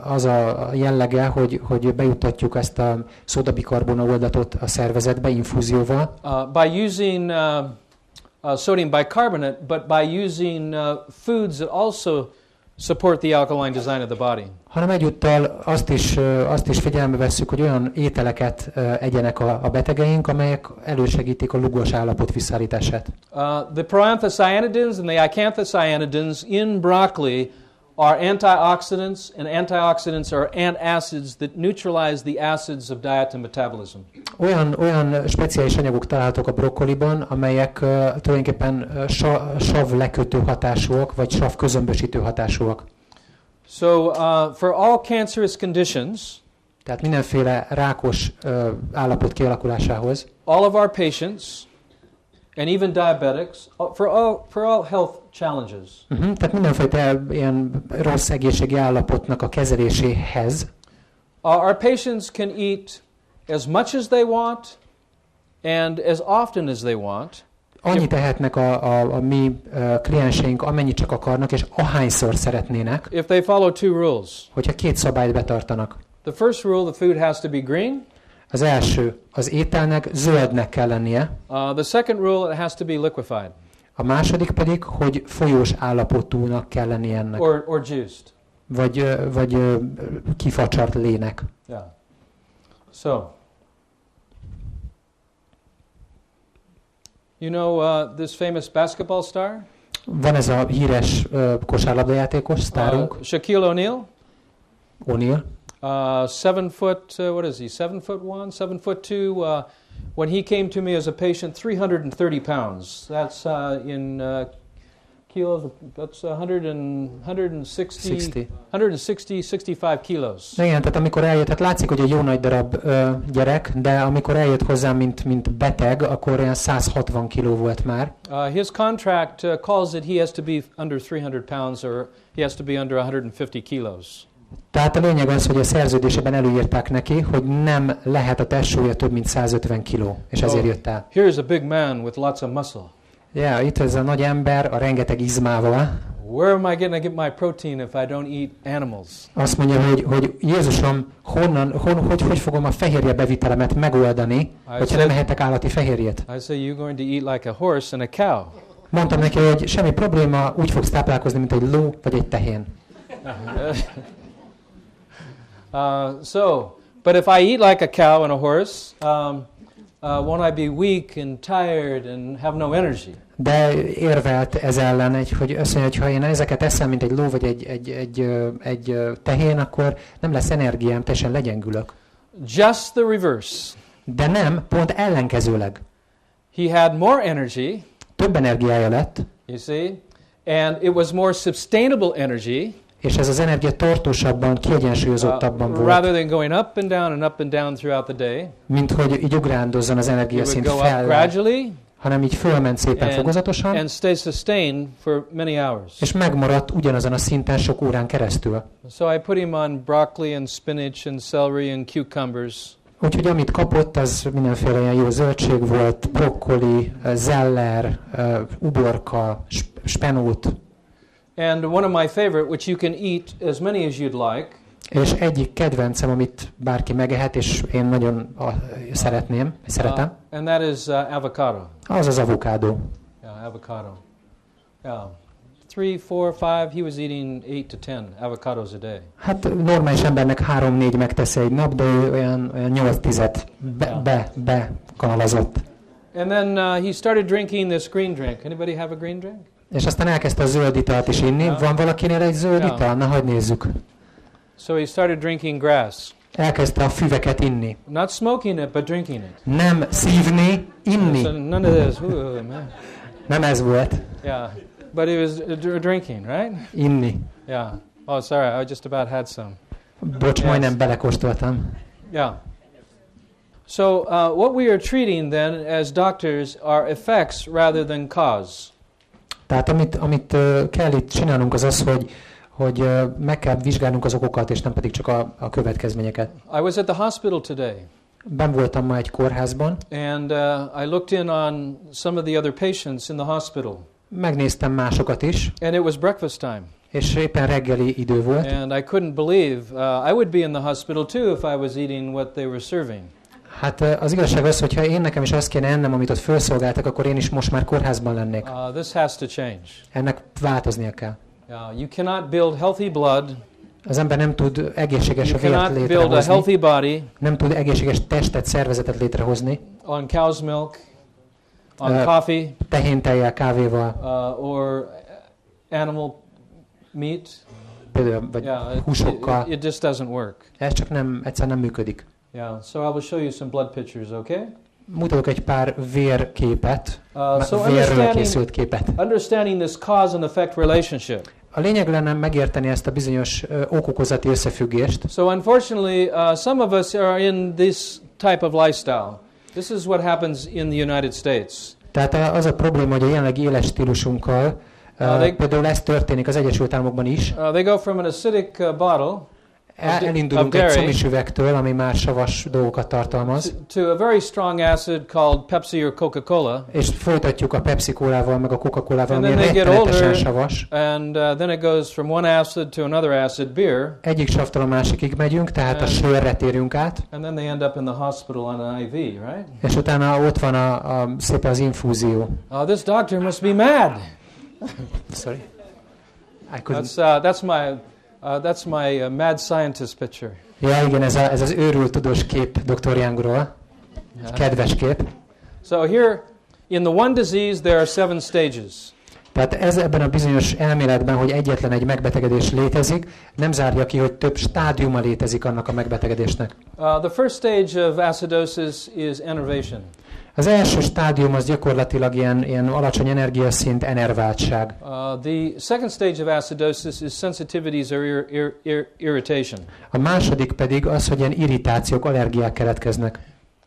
az a jellege, hogy bejuttatjuk ezt a szódabikarbona oldatot a szervezetbe infúzióval. By using sodium bicarbonate, but by using foods that also support the alkaline design of the body. Hanem egyúttal azt is figyelembe vesszük, hogy olyan ételeket egyenek a betegeink, amelyek elősegítik a lúgos állapot visszaállítását. The proanthocyanidins and the icanthocyanids in broccoli are antioxidants, and antioxidants are antacids that neutralize the acids of diet and metabolism. Olyan speciális anyagok találhatók a brokkoliban, amelyek tulajdonképpen sav lekötő hatásúak, vagy sav közömbösítő hatásúak. So for all cancerous conditions, tehát mindenféle rákos állapot kialakulásához, all of our patients, and even diabetics, for all health challenges. Tehát mindenfajta ilyen rossz egészségi állapotnak a kezeléséhez. Our patients can eat as much as they want and as often as they want. Annyit tehetnek a mi klienseink, amennyit csak akarnak, és ahányszor szeretnének. If they follow two rules. Hogyha két szabályt betartanak. The first rule, the food has to be green. Az első, az ételnek zöldnek kell lennie. The second rule, it has to be liquefied. A második pedig, hogy folyós állapotúnak kell lennie ennek. Or juiced. Vagy kifacsart lének. Yeah. So, you know this famous basketball star? Van ez a híres kosárlabdajátékos sztárunk. Shaquille O'Neal. O'Neal. 7 foot, what is he? 7'1", 7'2". When he came to me as a patient, 330 pounds. That's in kilos. That's 165 kilos. Igen, tehát amikor eljött, hát látszik, hogy egy jó nagy darab gyerek, de amikor eljött hozzám, mint beteg, akkor olyan 160 kiló volt már. His contract calls that he has to be under 300 pounds or he has to be under 150 kilos. Tehát a lényeg az, hogy a szerződésében előírták neki, hogy nem lehet a testsúlya több mint 150 kiló, és ezért jött el. Here's a big man with lots of muscle. Yeah, itt ez a nagy ember a rengeteg izmával. Where am I going to get my protein if I don't eat animals? Azt mondja, hogy Jézusom, hogy fogom a fehérje bevitelemet megoldani, hogyha nem ehetek állati fehérjét? I say you're going to eat like a horse and a cow. Mondtam neki, hogy semmi probléma, úgy fogsz táplálkozni, mint egy ló vagy egy tehén. But if I eat like a cow and a horse, won't I be weak and tired and have no energy? De érvelt ez ellen, hogy azt mondja, hogy ha én ezeket eszem, mint egy ló vagy egy tehén, akkor nem lesz energiám, teljesen legyengülök. Just the reverse. De nem, pont ellenkezőleg. He had more energy. Több energiája lett. You see? And it was more sustainable energy. És ez az energia tartósabban, kiegyensúlyozottabban volt. Rather than going up and down throughout the day. Mint hogy így ugrándozzon az energiaszint hanem így fölment szépen fokozatosan, and stay sustained for many hours. és megmaradt ugyanazon a szinten sok órán keresztül. So I put him on broccoli and spinach and celery and cucumbers. Úgyhogy amit kapott, az mindenféle ilyen jó zöldség volt, brokkoli, zeller, uborka, spenót. And one of my favorite, which you can eat as many as you'd like. És egyik kedvencem, amit bárki megehet, és én nagyon szeretem. And that is avocado. Az az avokádó. Yeah, avocado. Yeah. 3, 4, 5, he was eating 8 to 10 avocados a day. Hát normális embernek 3-4 megtesz egy nap, de ő olyan 8-10-et bekanalazott. And then he started drinking this green drink. Anybody have a green drink? És aztán elkezdte a zöld italt is inni. Van valakinél egy zöld ital? Na, hagyd nézzük. So he started drinking grass. Elkezdte a füveket inni. Not smoking it, but drinking it. Nem szívni, inni. So none of this. Ooh, man. Nem ez volt. Yeah, but he was drinking, right? Inni. Yeah. Oh, sorry, I just about had some. Bocs, majdnem belekóstoltam. Yeah. So what we are treating then as doctors are effects rather than cause. Tehát amit kell itt csinálnunk az az, hogy meg kell vizsgálnunk az okokat, és nem pedig csak a következményeket. I was at the hospital today. Ben voltam ma egy kórházban. And I looked in on some of the other patients in the hospital. Megnéztem másokat is. And it was breakfast time. És éppen reggeli idő volt. And I couldn't believe I would be in the hospital too if I was eating what they were serving. Hát az igazság az, hogyha nekem is azt kéne ennem, amit ott felszolgáltak, akkor én is most már kórházban lennék. This has to change. Ennek változnia kell. You cannot build healthy blood. Az ember nem tud egészséges vért létrehozni. Build a healthy body. Nem tud egészséges testet, szervezetet létrehozni. On cow's milk, on coffee, tehéntejjel, kávéval, or animal meat. Például vagy húsokkal. It just doesn't work. Ez csak egyszerűen nem működik. Yeah, so I will show you some blood pictures, okay? Mutatok egy pár vérképet, so vérről készült képet. Understanding this cause and effect relationship. A lényeg lenne megérteni ezt a bizonyos ok-okozati összefüggést. So unfortunately, some of us are in this type of lifestyle. This is what happens in the United States. Tehát az a probléma, hogy a jelenlegi életstílusunkkal például ez történik az Egyesült Államokban is. They go from an acidic bottle. Elindulunk egy cumis üvegtől, ami már savas dolgokat tartalmaz. To a very strong acid called Pepsi or Coca-Cola. És folytatjuk a Pepsi-Colával, meg a Coca-Colával, ami rettenetesen savas. And then it goes from one acid to another acid, beer. Egyik savtól a másikig megyünk, tehát a sörre térünk át. And then they end up in the hospital on an IV, right? És utána ott van szépen az infúzió. This doctor must be mad. Sorry. I couldn't. That's my mad scientist picture. Ja, igen, ez az őrült tudós kép Dr. Youngról. Kedves kép. So here, in the one disease, there are 7 stages. Tehát ebben a bizonyos elméletben, hogy egyetlen egy megbetegedés létezik, nem zárja ki, hogy több stádiuma létezik annak a megbetegedésnek. The first stage of acidosis is enervation. Az első stádium az gyakorlatilag ilyen alacsony energiaszint, enerváltság. The second stage of acidosis is sensitivities or irritation. A második pedig az, hogy ilyen irritációk, allergiák keletkeznek.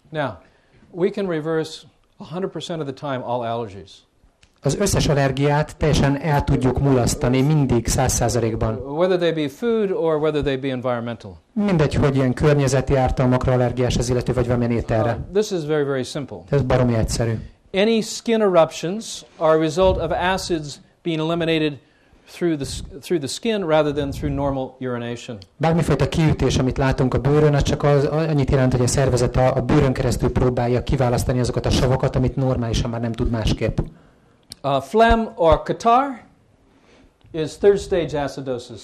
Now, we can reverse 100% of the time all allergies. Az összes allergiát teljesen el tudjuk mulasztani mindig 100%-ban. Whether they be food or whether they be environmental. Mindegy, hogy ilyen környezeti ártalmakra allergiás az illető, vagy valamilyen ételre. This is very, very simple. Ez baromi egyszerű. Any skin eruptions are a result of acids being eliminated through the skin rather than through normal urination. Bármifajta kiütés, amit látunk a bőrön, az csak annyit jelent, hogy a szervezet a bőrön keresztül próbálja kiválasztani azokat a savakat, amit normálisan már nem tud másképp. Phlegm or catarrh is third stage acidosis.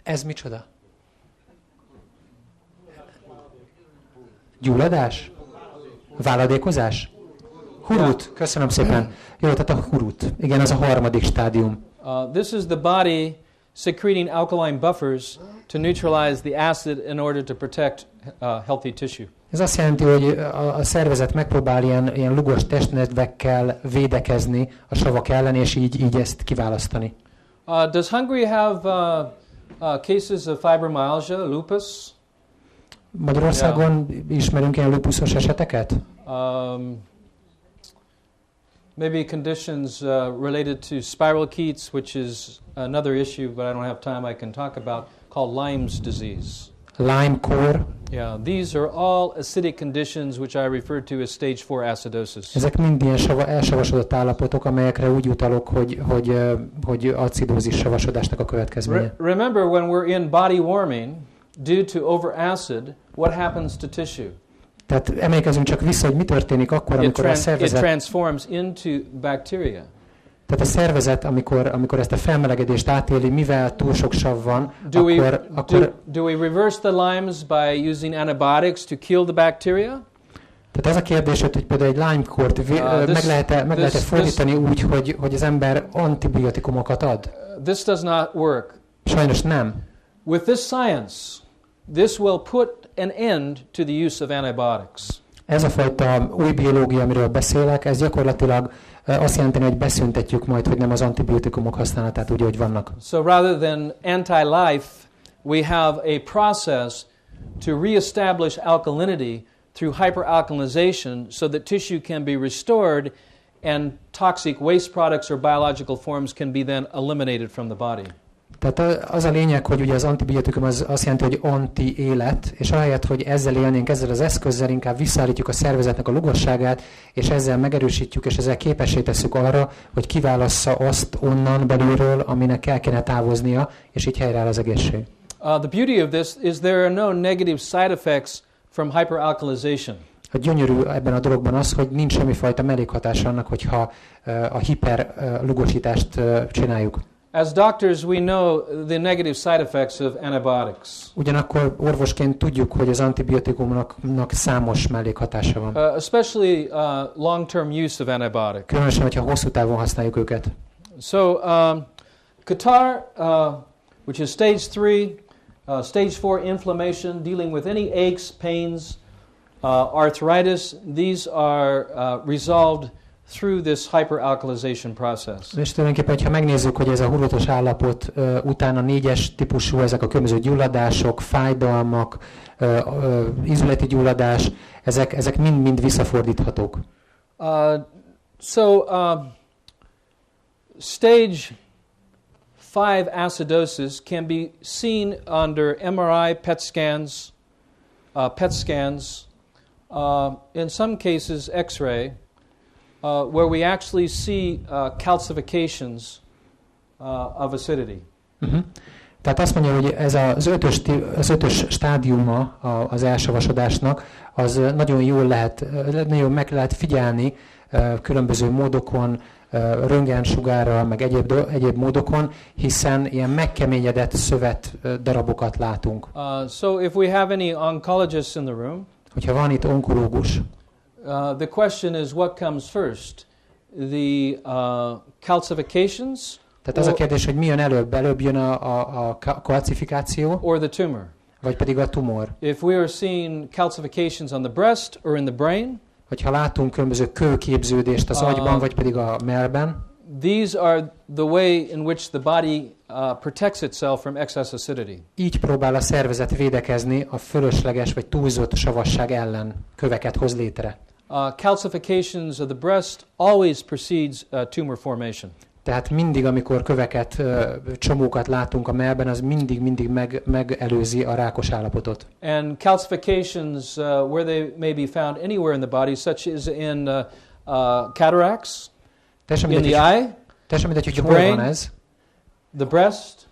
Ez micsoda? Gyulladás? Váladékozás? Hurut, köszönöm szépen. Jó, tehát a hurut. Igen, az a harmadik stádium. This is the body secreting alkaline buffers to neutralize the acid in order to protect healthy tissue. Ez azt jelenti, hogy a szervezet megpróbál ilyen lugos testnedvekkel védekezni a savak ellen, és így ezt kiválasztani. Does Hungary have cases of fibromyalgia, lupus? Magyarországon ismerünk ilyen lupuszos eseteket? Maybe conditions related to spirochetes, which is another issue, but I don't have time I can talk about, called Lyme's disease. Lyme-kór. Yeah, these are all acidic conditions which I refer to as stage 4 acidosis. Ezek mind ilyen elsavasodott állapotok, amelyekre úgy utalok, hogy acidózis savasodásnak a következménye. Remember, when we're in body warming, due to overacid, what happens to tissue? Tehát emlékezzünk csak vissza, hogy mi történik akkor, amikor a szervezet... It transforms into bacteria. Tehát a szervezet, amikor ezt a felmelegedést átéli, mivel túl sok sav van, do we reverse the Lymes by using antibiotics to kill the bacteria? Tehát az a kérdés, hogy például egy Lyme-kórt meg lehet-e fordítani úgy, hogy az ember antibiotikumokat ad? This does not work. Sajnos nem. With this science, this will put an end to the use of antibiotics. Ez a fajta új biológia, amiről beszélek, ez gyakorlatilag azt jelenti, hogy beszüntetjük majd, hogy nem az antibiotikumok használatát úgy, hogy vannak. So rather than anti-life, we have a process to reestablish alkalinity through hyperalkalinization so that tissue can be restored and toxic waste products or biological forms can be then eliminated from the body. Tehát az a lényeg, hogy ugye az antibiotikum az azt jelenti, hogy anti-élet, és ahelyett, hogy ezzel élnénk, ezzel az eszközzel inkább visszaállítjuk a szervezetnek a lugosságát, és ezzel megerősítjük, és ezzel képessé tesszük arra, hogy kiválassza azt onnan belülről, aminek el kéne távoznia, és így helyreáll az egészség. The beauty of this is there are no negative side effects from hyperalkalization. A gyönyörű ebben a dologban az, hogy nincs semmifajta mellékhatása annak, hogyha a hiperlugosítást csináljuk. As doctors, we know the negative side effects of antibiotics. Ugyanakkor orvosként tudjuk, hogy az antibiotikumnak számos mellékhatása van. Especially long-term use of antibiotics. Különösen, hogyha hosszú távon használjuk őket. So, catarrh, which is stage 3, stage 4 inflammation, dealing with any aches, pains, arthritis, these are resolved through this hyperalkalization process. És tulajdonképpen, ha megnézzük, hogy ez a hurratos állapot után a 4-es típusú, ezek a különböző gyulladások, fájdalmak, ízületi gyulladás, ezek mind visszafordíthatók. Stage 5 acidosis can be seen under MRI, PET scans, in some cases X-ray, where we actually see calcifications of acidity. Tehát azt mondja, hogy ez az ötös stádiuma az elsavasodásnak, az nagyon meg lehet figyelni különböző módokon, röntgensugárral, meg egyéb módokon, hiszen ilyen megkeményedett szövet darabokat látunk. So if we have any oncologists in the room, hogyha van itt onkológus, the question is what comes first? The calcifications? Tehát az a kérdés, hogy mi jön előbb? Előbb jön a kalcifikáció? Or the tumor? Vagy pedig a tumor? If we are seeing calcifications on the breast or in the brain, hogyha látunk különböző kőképződést az agyban, vagy pedig a mellben, these are the way in which the body protects itself from excess acidity. Így próbál a szervezet védekezni a fölösleges vagy túlzott savasság ellen, köveket hoz létre. Calcifications of the breast always precedes tumor formation. Tehát mindig, amikor köveket, csomókat látunk a mellben, az mindig megelőzi a rákos állapotot. And calcifications where they may be found anywhere in the body, such as in cataracts, in the eye, the brain, the breast,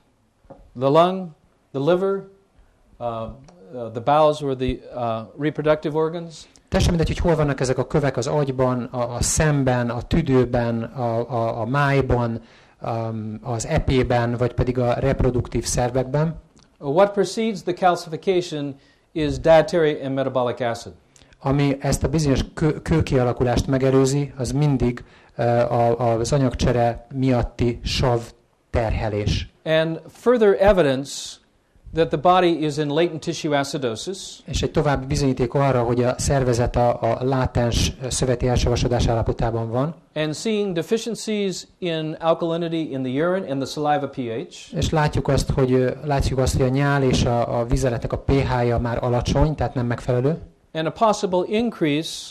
the lung, the liver, the bowels or the reproductive organs. Teljesen mindegy, hogy hol vannak ezek a kövek az agyban, a szemben, a tüdőben, a májban, az epében, vagy pedig a reproduktív szervekben. What precedes the calcification is dietary and metabolic acid. Ami ezt a bizonyos kőkialakulást megelőzi, az mindig az anyagcsere miatti sav terhelés. And further evidence that the body is in latent tissue acidosis. És egy további bizonyíték arra, hogy a szervezet a látens szöveti elsavasodás állapotában van. And seeing deficiencies in alkalinity in the urine and the saliva pH. És látjuk azt, hogy a nyál és a vizeletnek a pH-ja már alacsony, tehát nem megfelelő. And a possible increase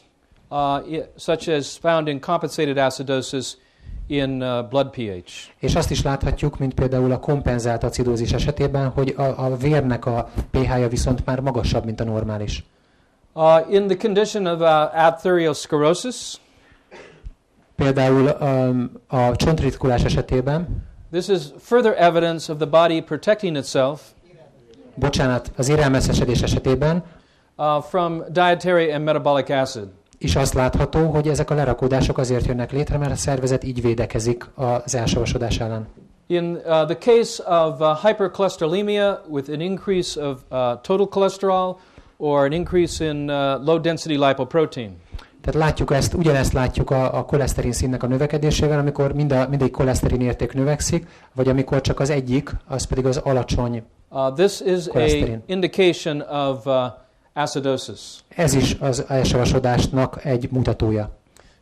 such as found in compensated acidosis in blood pH. És azt is láthatjuk, mint például a kompenzált acidózis esetében, hogy a vérnek a pH-ja viszont már magasabb, mint a normális. In the condition of atherosclerosis, például a csontritkulás esetében, this is further evidence of the body protecting itself az érelmeszesedés esetében from dietary and metabolic acid. És azt látható, hogy ezek a lerakódások azért jönnek létre, mert a szervezet így védekezik az elsavasodás ellen. In the case of hypercholesterolemia with an increase of total cholesterol or an increase in low density lipoprotein. Tehát látjuk ugyanezt látjuk a koleszterin színnek a növekedésével, amikor mindegy koleszterin érték növekszik, vagy amikor csak az egyik, az pedig az alacsony this is koleszterin. an indication of acidosis. Ez is az elsavasodásnak egy mutatója.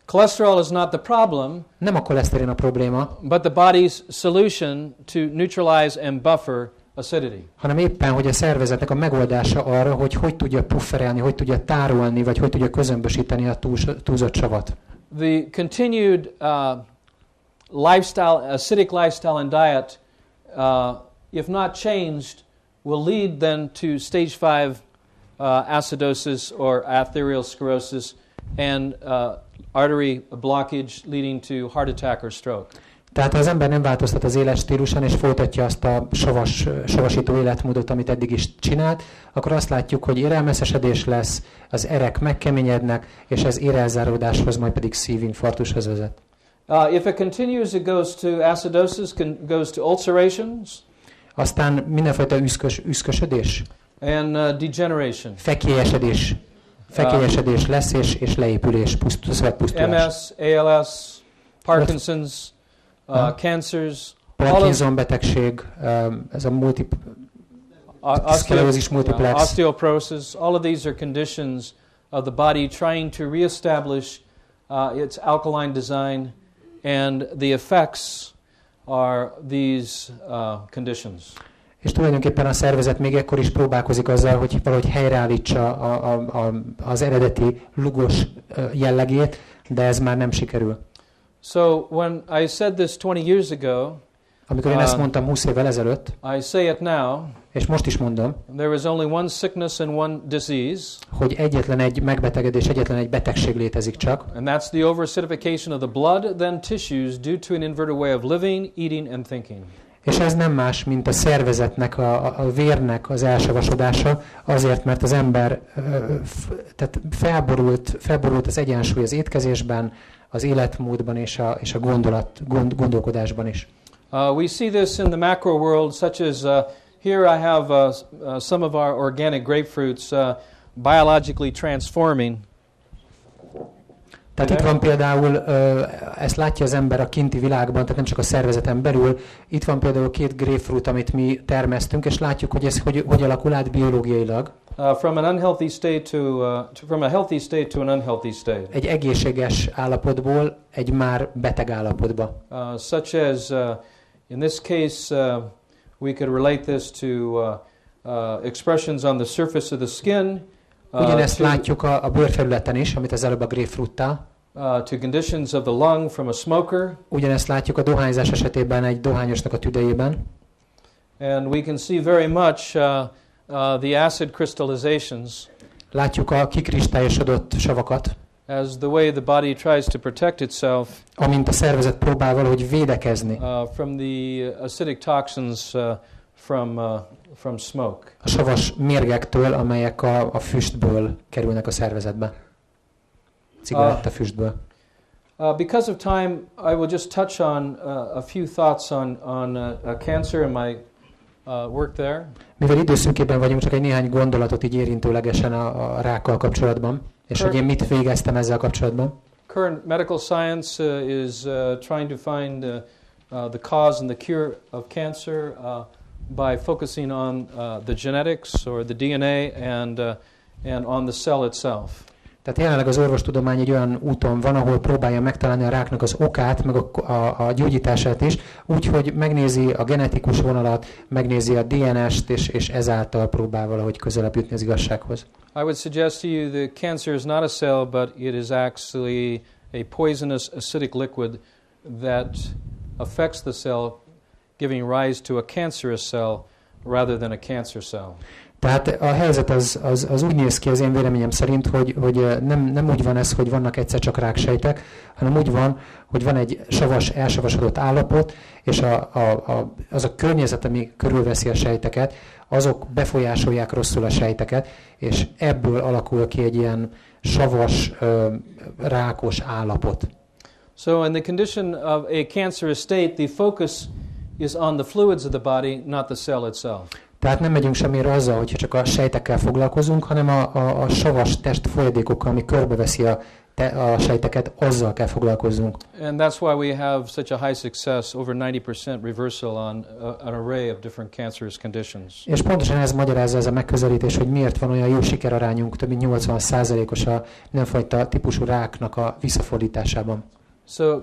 Cholesterol is not the problem, nem a koleszterin a probléma, but the body's solution to neutralize and buffer acidity. Hanem éppen, hogy a szervezetnek a megoldása arra, hogy tudja pufferelni, hogy tudja tárolni, vagy hogy tudja közömbösíteni a túlzott savat. The continued acidic lifestyle and diet, if not changed, will lead then to stage 5 acidosis or atherosclerosis and artery blockage leading to heart attack or stroke. Tehát ha az ember nem változtat az életstílusán és folytatja azt a savasító életmódot, amit eddig is csinált, akkor azt látjuk, hogy érelmeszesedés lesz, az erek megkeményednek, és ez érelzáródáshoz, majd pedig szívinfarktushoz vezet. If it continues, it goes to acidosis, goes to ulcerations. Aztán mindenfajta üszkösödés. And degeneration. Fekélyesedés lesz, és leépülés, szövetpusztulás. MS, ALS, Parkinson's, cancers. Parkinson betegség, ez a szklerózis multiplex. Osteoporosis, all of these are conditions of the body trying to reestablish its alkaline design, and the effects are these conditions. És tulajdonképpen a szervezet még ekkor is próbálkozik azzal, hogy valahogy helyreállítsa az eredeti lúgos jellegét, de ez már nem sikerül. So when I said this 20 years ago, amikor én ezt mondtam 20 évvel ezelőtt, I say it now, és most is mondom, there is only one sickness and one disease, hogy egyetlen egy megbetegedés, egyetlen egy betegség létezik csak, and that's the overacidification of the blood, then tissues due to an inverted way of living, eating and thinking. És ez nem más, mint a szervezetnek, a vérnek az elsavasodása, azért, mert az ember tehát felborult az egyensúly az étkezésben, az életmódban és a gondolkodásban is. We see this in the macro world, such as here I have some of our organic grapefruits biologically transforming. Tehát itt van például, ezt látja az ember a kinti világban, tehát nem csak a szervezeten belül. Itt van például 2 grapefruit, amit mi termesztünk, és látjuk, hogy ez hogy alakul át biológiailag. From a healthy state to an unhealthy state. Egy egészséges állapotból egy már beteg állapotba. Such as in this case we could relate this to expressions on the surface of the skin. Ugyanezt látjuk a bőrfelületen is, amit az előbb a grapefruittál. To conditions of the lung from a smoker. Ugyanezt látjuk a dohányzás esetében egy dohányosnak a tüdejében. And we can see very much the acid crystallizations. Látjuk a kikristályosodott savakat. As the way the body tries to protect itself. Amint a szervezet próbál valahogy védekezni. From the acidic toxins from smoke. A savas mérgektől, amelyek a füstből kerülnek a szervezetbe. Cigarettafüstből. Because of time, I will just touch on a few thoughts on cancer and my work there. Mivel időszűkében vagyunk, csak egy néhány gondolatot így érintőlegesen a rákkal kapcsolatban, és hogy én mit végeztem ezzel kapcsolatban. Current medical science is trying to find the cause and the cure of cancer by focusing on the genetics or the DNA and on the cell itself. Tehát jelenleg az orvostudomány egy olyan úton van, ahol próbálja megtalálni a ráknak az okát, meg a gyógyítását is, úgyhogy megnézi a genetikus vonalat, megnézi a DNS-t, és ezáltal próbál valahogy közelebb jutni az igazsághoz. I would suggest to you that cancer is not a cell, but it is actually a poisonous acidic liquid that affects the cell, giving rise to a cancerous cell rather than a cancer cell. Tehát a helyzet az úgy néz ki az én véleményem szerint, hogy nem úgy van ez, hogy vannak egyszer csak ráksejtek, hanem úgy van, hogy van egy elsavasodott állapot, és az a környezet, ami körülveszi a sejteket, azok befolyásolják rosszul a sejteket, és ebből alakul ki egy ilyen savas, rákos állapot. So in the condition of a cancerous state, the focus is on the fluids of the body, not the cell itself. Tehát nem megyünk semmire azzal, hogyha csak a sejtekkel foglalkozunk, hanem a savas test folyadékokkal, ami körbeveszi a sejteket, azzal kell foglalkozzunk. And that's why we have such a high success, over 90% reversal on an array of different cancerous conditions. És pontosan ez magyarázza ez a megközelítés, hogy miért van olyan jó sikerarányunk, több mint 80%-os a mindenfajta típusú ráknak a visszafordításában. So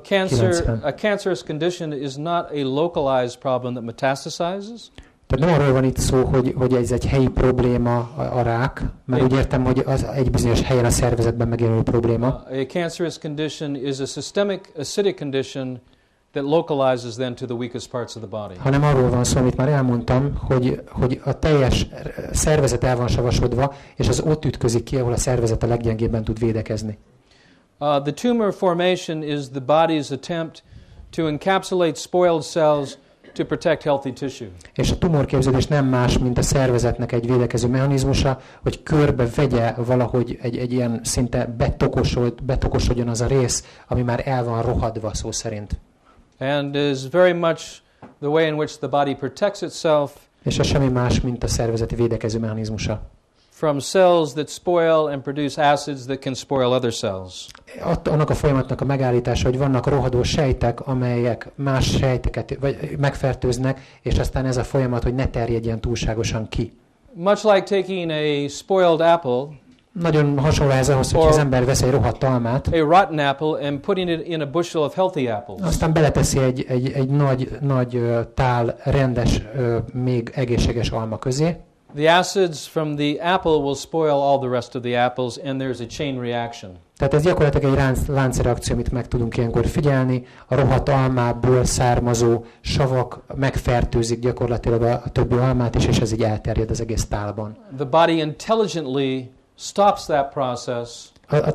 a cancerous condition is not a localized problem that metastasizes. Tehát nem arról van itt szó, hogy ez egy helyi probléma a rák, mert úgy értem, hogy az egy bizonyos helyen a szervezetben megjelenő probléma. A cancerous condition is a systemic acidic condition that localizes then to the weakest parts of the body. Hanem arról van szó, amit már elmondtam, hogy a teljes szervezet el van savasodva, és az ott ütközik ki, ahol a szervezet a leggyengébben tud védekezni. The tumor formation is the body's attempt to encapsulate spoiled cells to protect healthy tissue. És a tumorképződés nem más, mint a szervezetnek egy védekező mechanizmusa, hogy körbe vegye valahogy egy ilyen szinte betokosodjon az a rész, ami már el van rohadva szó szerint. And is very much the way in which the body protects itself. És ez semmi más, mint a szervezeti védekező mechanizmusa. From cells that spoil and produce acids that can spoil other cells. Annak a folyamatnak a megállítása, hogy vannak rohadó sejtek, amelyek más sejteket megfertőznek, és aztán ez a folyamat, hogy ne terjedjen túlságosan ki. Much like taking a spoiled apple. Nagyon hasonló ez ahhoz, hogy az ember vesz egy rohadt almát. A rotten apple and putting it in a bushel of healthy apples. Aztán beleteszi egy nagy tál rendes, még egészséges alma közé. The acids from the apple will spoil all the rest of the apples, and there's a chain reaction. Tehát ez gyakorlatilag egy láncreakció, amit meg tudunk ilyenkor figyelni. A rohadt almából származó savak megfertőzik gyakorlatilag a többi almát is, és ez így elterjed az egész tálban. The body intelligently stops that process. A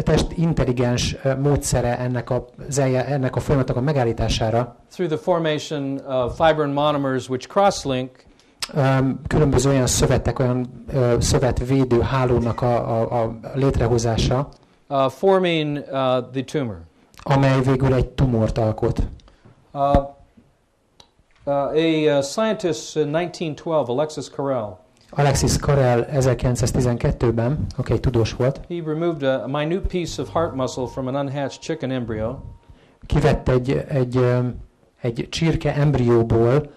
test intelligens módszere ennek a folyamatnak a megállítására. Through the formation of fibrin monomers which crosslink. Különböző olyan szövetek, olyan szövetvédő hálónak a létrehozása, forming the tumor. Amely végül egy tumort alkot. A scientist in 1912, Alexis Carrel 1912-ben, aki egy tudós volt. He removed a minute piece of heart muscle from an unhatched chicken embryo. Kivett egy csirke embrióból,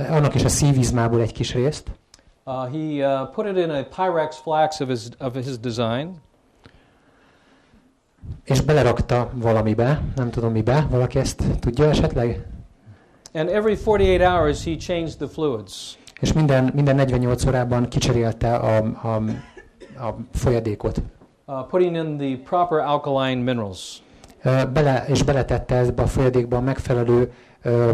annak is a szívizmából egy kis részt. He put it in a Pyrex flask of his design. És belerakta valamibe, nem tudom mibe, valaki ezt tudja esetleg? And every 48 hours he changed the fluids. És minden 48 órában kicserélte a folyadékot. Putting in the proper alkaline minerals. Beletette ebbe a folyadékba a megfelelő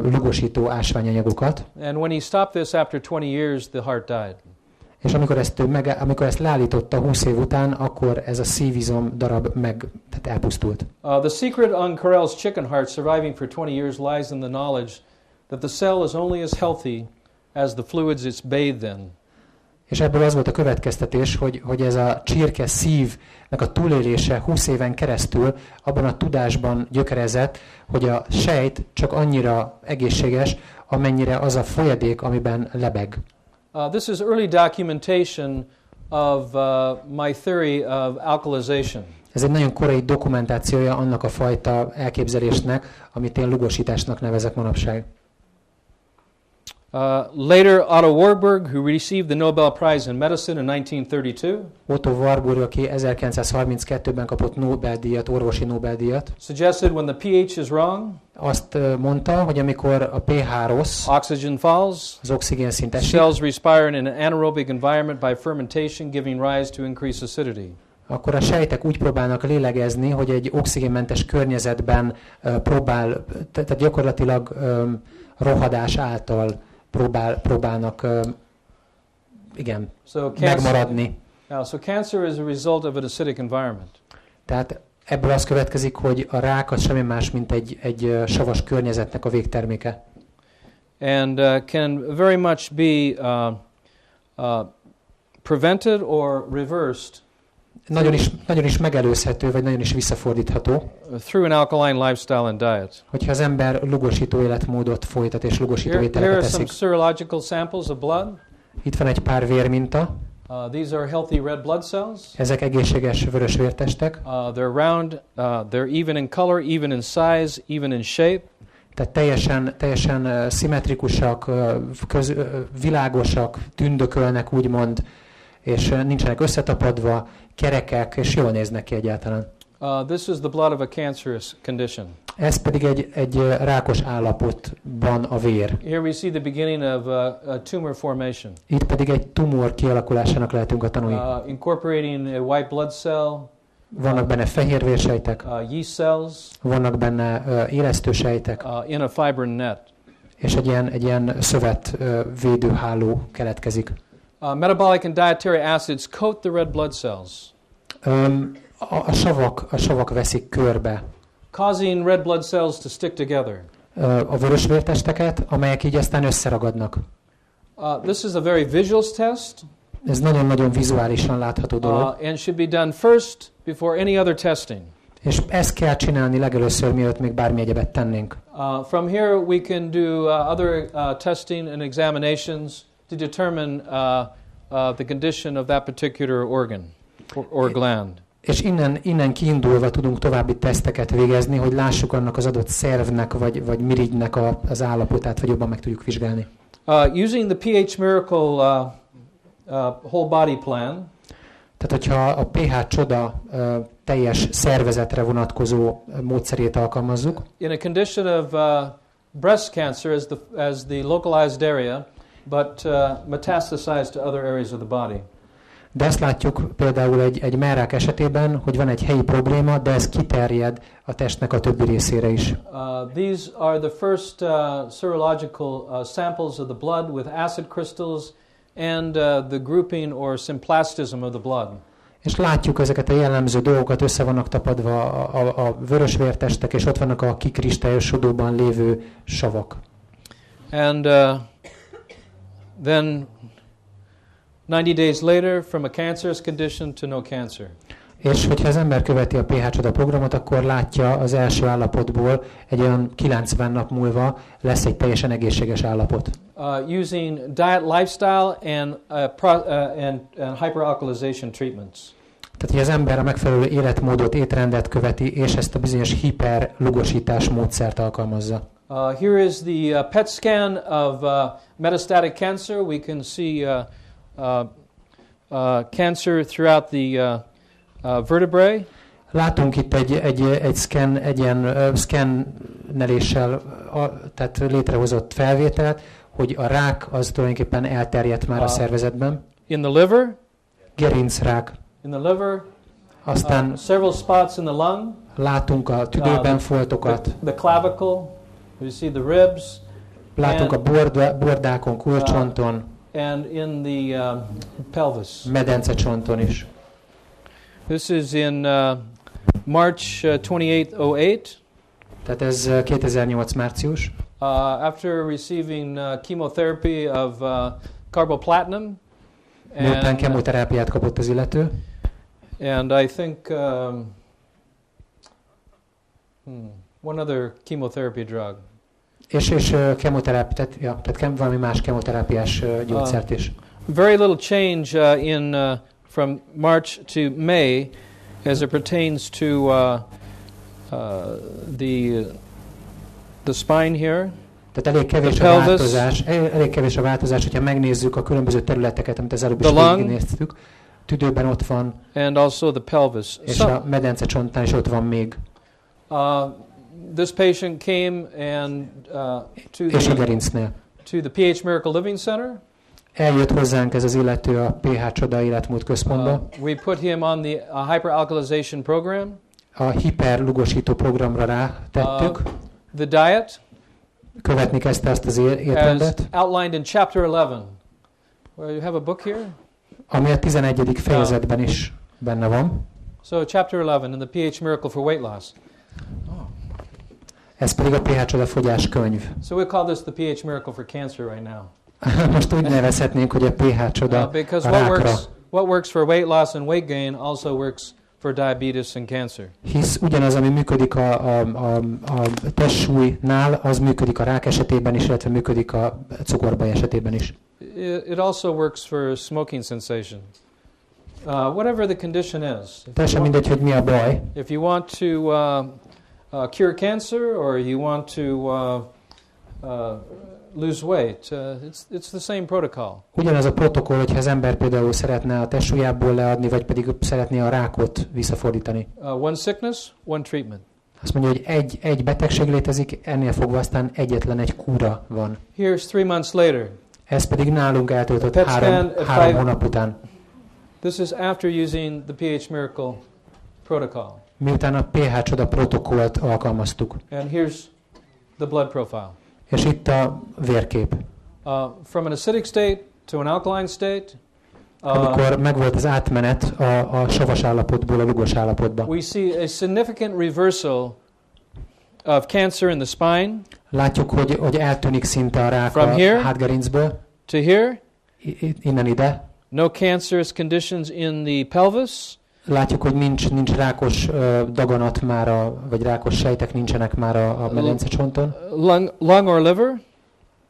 lúgosító ásványanyagokat. And when he stopped this after 20 years, the heart died. És amikor ezt leállította 20 év után, akkor ez a szívizom darab tehát elpusztult. The secret on Carrel's chicken heart surviving for 20 years lies in the knowledge that the cell is only as healthy as the fluids it's bathed in. És ebből az volt a következtetés, hogy ez a csirke szívnek a túlélése 20 éven keresztül abban a tudásban gyökerezett, hogy a sejt csak annyira egészséges, amennyire az a folyadék, amiben lebeg. This is early documentation of my theory of alkalization. Ez egy nagyon korai dokumentációja annak a fajta elképzelésnek, amit én lúgosításnak nevezek manapság. Later, Otto Warburg, who received the Nobel Prize in Medicine in 1932, Otto Warburg, aki 1932-ben kapott Nobel-díjat, orvosi Nobel-díjat, suggested when the pH is wrong, azt mondta, hogy amikor a pH rossz, oxygen falls, az oxigénszint esik, cells respire in an anaerobic environment by fermentation, giving rise to increased acidity. Akkor a sejtek úgy próbálnak lélegezni, hogy egy oxigénmentes környezetben tehát gyakorlatilag rohadás által próbálnak megmaradni. So cancer is a result of an acidic environment. Tehát ebből az következik, hogy a rák az semmi más, mint egy savas környezetnek a végterméke. And can very much be prevented or reversed. Nagyon is megelőzhető, vagy nagyon is visszafordítható. Through an alkaline lifestyle and diet. Hogyha az ember lúgosító életmódot folytat és lúgosító ételeket eszik. Here are some serological samples of blood. Itt van egy pár vérminta. These are healthy red blood cells. Ezek egészséges vörös vértestek. They're round, they're even in color, even in size, even in shape. Tehát teljesen szimmetrikusak, világosak, tündökölnek úgymond, és nincsenek összetapadva, kerekek, és jól néznek ki egyáltalán. This is the blood of a cancerous condition. Ez pedig egy rákos állapotban a vér. Here we see the beginning of a tumor formation. Itt pedig egy tumor kialakulásának lehetünk a tanúi. Incorporating a white blood cell. Vannak benne fehérvérsejtek. Yeast cells. Vannak benne élesztősejtek. In a fibrin net. És egy ilyen szövetvédőháló keletkezik. Metabolic and dietary acids coat the red blood cells. A savak veszik körbe. Causing red blood cells to stick together. A vörösvértesteket, amelyek így aztán összeragadnak. This is a very visual test. Ez nagyon-nagyon vizuálisan látható dolog. And should be done first before any other testing. És ezt kell csinálni legelőször, mielőtt még bármi egyebet tennénk. From here we can do other testing and examinations to determine the condition of that particular organ or gland. És innen kiindulva tudunk további teszteket végezni, hogy lássuk annak az adott szervnek vagy mirigynek az állapotát, vagy jobban meg tudjuk vizsgálni. Using the pH Miracle whole body plan. Tehát, hogyha a pH csoda teljes szervezetre vonatkozó módszerét alkalmazzuk. In a condition of breast cancer as the localized area, but metastasized to other areas of the body. De ezt látjuk például egy mellrák esetében, hogy van egy helyi probléma, de ez kiterjed a testnek a többi részére is. These are the first serological samples of the blood with acid crystals and the grouping or symplastism of the blood. És látjuk ezeket a jellemző dolgokat, össze vannak tapadva a vörösvértestek, és ott vannak a kikristályosodóban lévő savak. And then 90 days later, from a cancerous condition to no cancer. És hogyha az ember követi a pH csoda programot, akkor látja az első állapotból egy olyan 90 nap múlva lesz egy teljesen egészséges állapot. Using diet, lifestyle and hyperalkalization treatments. Tehát, hogy az ember a megfelelő életmódot, étrendet követi, és ezt a bizonyos hiperlugosítás módszert alkalmazza. Here is the PET scan of metastatic cancer. We can see cancer throughout the vertebrae. Látunk itt egy ilyen szkenneléssel tehát létrehozott felvételt, hogy a rák az tulajdonképpen elterjedt már a szervezetben. In the liver. Gerincrák. In the liver. Aztán several spots in the lung. Látunk a tüdőben foltokat. The clavicle. We see the ribs. Látunk a bordákon, kulcsonton. And in the pelvis. Medencecsonton is. This is in March 28, 08. Tehát ez 2008 március. After receiving chemotherapy of carboplatinum. Miután kemoterápiát kapott az illető. And I think one other chemotherapy drug. És kemoterápia, tehát valami más kemoterápiás gyógyszert is. Very little change from March to May as it pertains to the spine here. Tehát elég kevés a változás, hogyha megnézzük a különböző területeket, amit az előbb is végignéztük. Tüdőben ott van, and also the pelvis. És a medencecsontnál is ott van még. This patient came and és a gerincnél. To the PH Miracle Living Center. Eljött hozzánk ez az illető a PH Csoda életmód központba. We put him on the hyperalkalization program. A hiperlúgosító programra rátettük. The diet. Követni kezdte ezt az étrendet. As outlined in chapter 11. Well, you have a book here? Ami a 11. fejezetben is benne van. So chapter 11 in the PH Miracle for Weight Loss. Ez pedig a PH Csoda fogyás könyv. So we call this the PH Miracle for Cancer right now. Most úgy nevezhetnénk, hogy a PH Csoda a rákra. What works for weight loss and weight gain also works for diabetes and cancer. Hisz ugyanaz, ami működik a testsúlynál, az működik a rák esetében is, illetve működik a cukorbaj esetében is. It also works for smoking cessation. Whatever the condition is. Teljesen mindegy, hogy mi a baj. If you want to cure cancer or you want to lose weight, it's the same protocol. Ugyanaz a protokoll, hogyha az ember például szeretne a testsúlyából leadni, vagy pedig szeretné a rákot visszafordítani. One sickness, one treatment. Azt mondja, hogy egy betegség létezik, ennél fogva aztán egyetlen egy kúra van. Here's 3 months later. Ez pedig nálunk eltöltött 3 hónap után. This is after using the PH Miracle protocol. Miután a PH Csoda protokollt alkalmaztuk. And here's the blood profile. És itt a vérkép. From an acidic state to an alkaline state. Amikor megvolt az átmenet a savas állapotból a lúgos állapotba. We see a significant reversal of cancer in the spine. Látjuk, hogy eltűnik szinte a rák a hátgerincből. To here. Innen ide. No cancerous conditions in the pelvis. Látjuk, hogy nincs rákos daganat már, vagy rákos sejtek nincsenek már a medencecsonton. Lung or liver.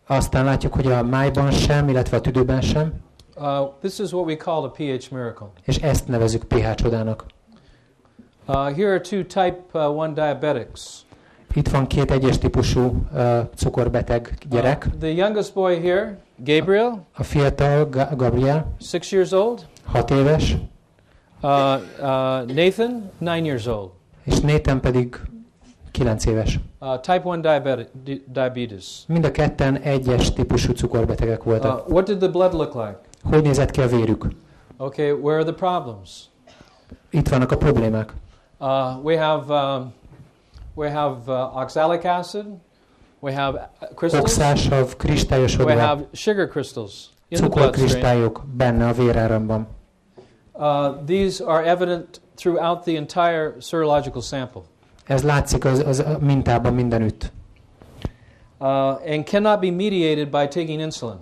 Aztán látjuk, hogy a májban sem, illetve a tüdőben sem. This is what we call a PH miracle. És ezt nevezzük PH csodának. Here are 2 type 1 diabetics. Itt van 2 egyes típusú cukorbeteg gyerek. The youngest boy here, Gabriel. A fiatal Gabriel. 6 years old. 6 éves. Nathan, 9 years old. És Nathan pedig 9 éves. Type 1 diabetes. Mind a ketten egyes típusú cukorbetegek voltak. What did the blood look like? Hogy nézett ki a vérük? Okay, where are the problems? Itt vannak a problémák. We have oxalic acid. We have crystals. Oxásav, kristályosodva. We have sugar crystals in the bloodstream. Cukorkristályok benne a véráramban. These are evident throughout the entire serological sample. Ez látszik az mintában mindenütt. And cannot be mediated by taking insulin.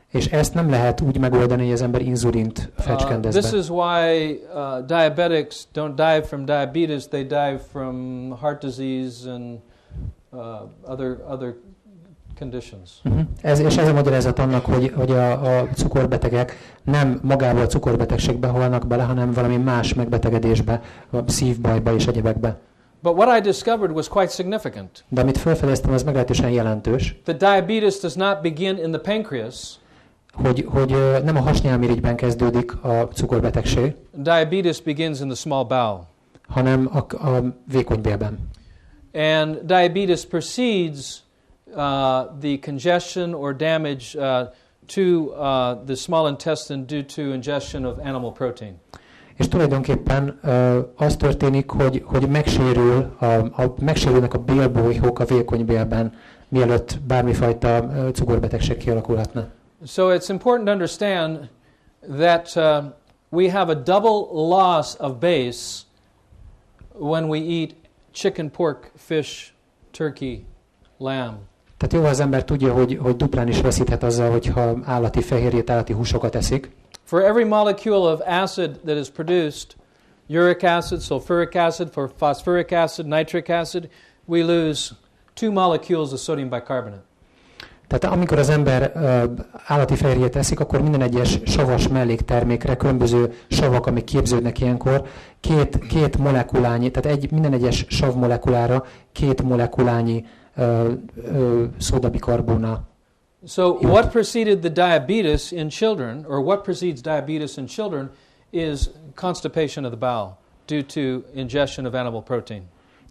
És ezt nem lehet úgy megoldani, hogy az ember inzulint fecskendez be. This is why diabetics don't die from diabetes, they die from heart disease and other conditions. És ez a magyarázat annak, hogy a cukorbetegek nem magából a cukorbetegségbe halnak bele, hanem valami más megbetegedésbe, a szívbajba és egyebekbe. But what I discovered was quite significant. De amit felfedeztem, az meglehetősen jelentős. The diabetes does not begin in the pancreas. Hogy nem a hasnyálmirigyben kezdődik a cukorbetegség. Diabetes begins in the small bowel. Hanem a vékonybélben. And diabetes precedes the congestion or damage to the small intestine due to ingestion of animal protein. És tulajdonképpen az történik, hogy megsérülnek a bélbolyhok a vékonybélben, mielőtt bármifajta cukorbetegség kialakulhatna. So it's important to understand that we have a double loss of base when we eat chicken, pork, fish, turkey, lamb. Tehát jó, az ember tudja, hogy duplán is veszíthet azzal, hogyha állati fehérjét, állati húsokat eszik. For every molecule of acid that is produced, uric acid, sulfuric acid, for phosphoric acid, nitric acid, we lose 2 molecules of sodium bicarbonate. Tehát amikor az ember állati fehérjét eszik, akkor minden egyes savas melléktermékre, különböző savak, amik képződnek ilyenkor, két molekulányi, tehát minden egyes sav molekulára 2 molekulányi szódabikarbóna. So what preceded the diabetes in children, or what precedes diabetes in children, is constipation of the bowel due to ingestion of animal protein.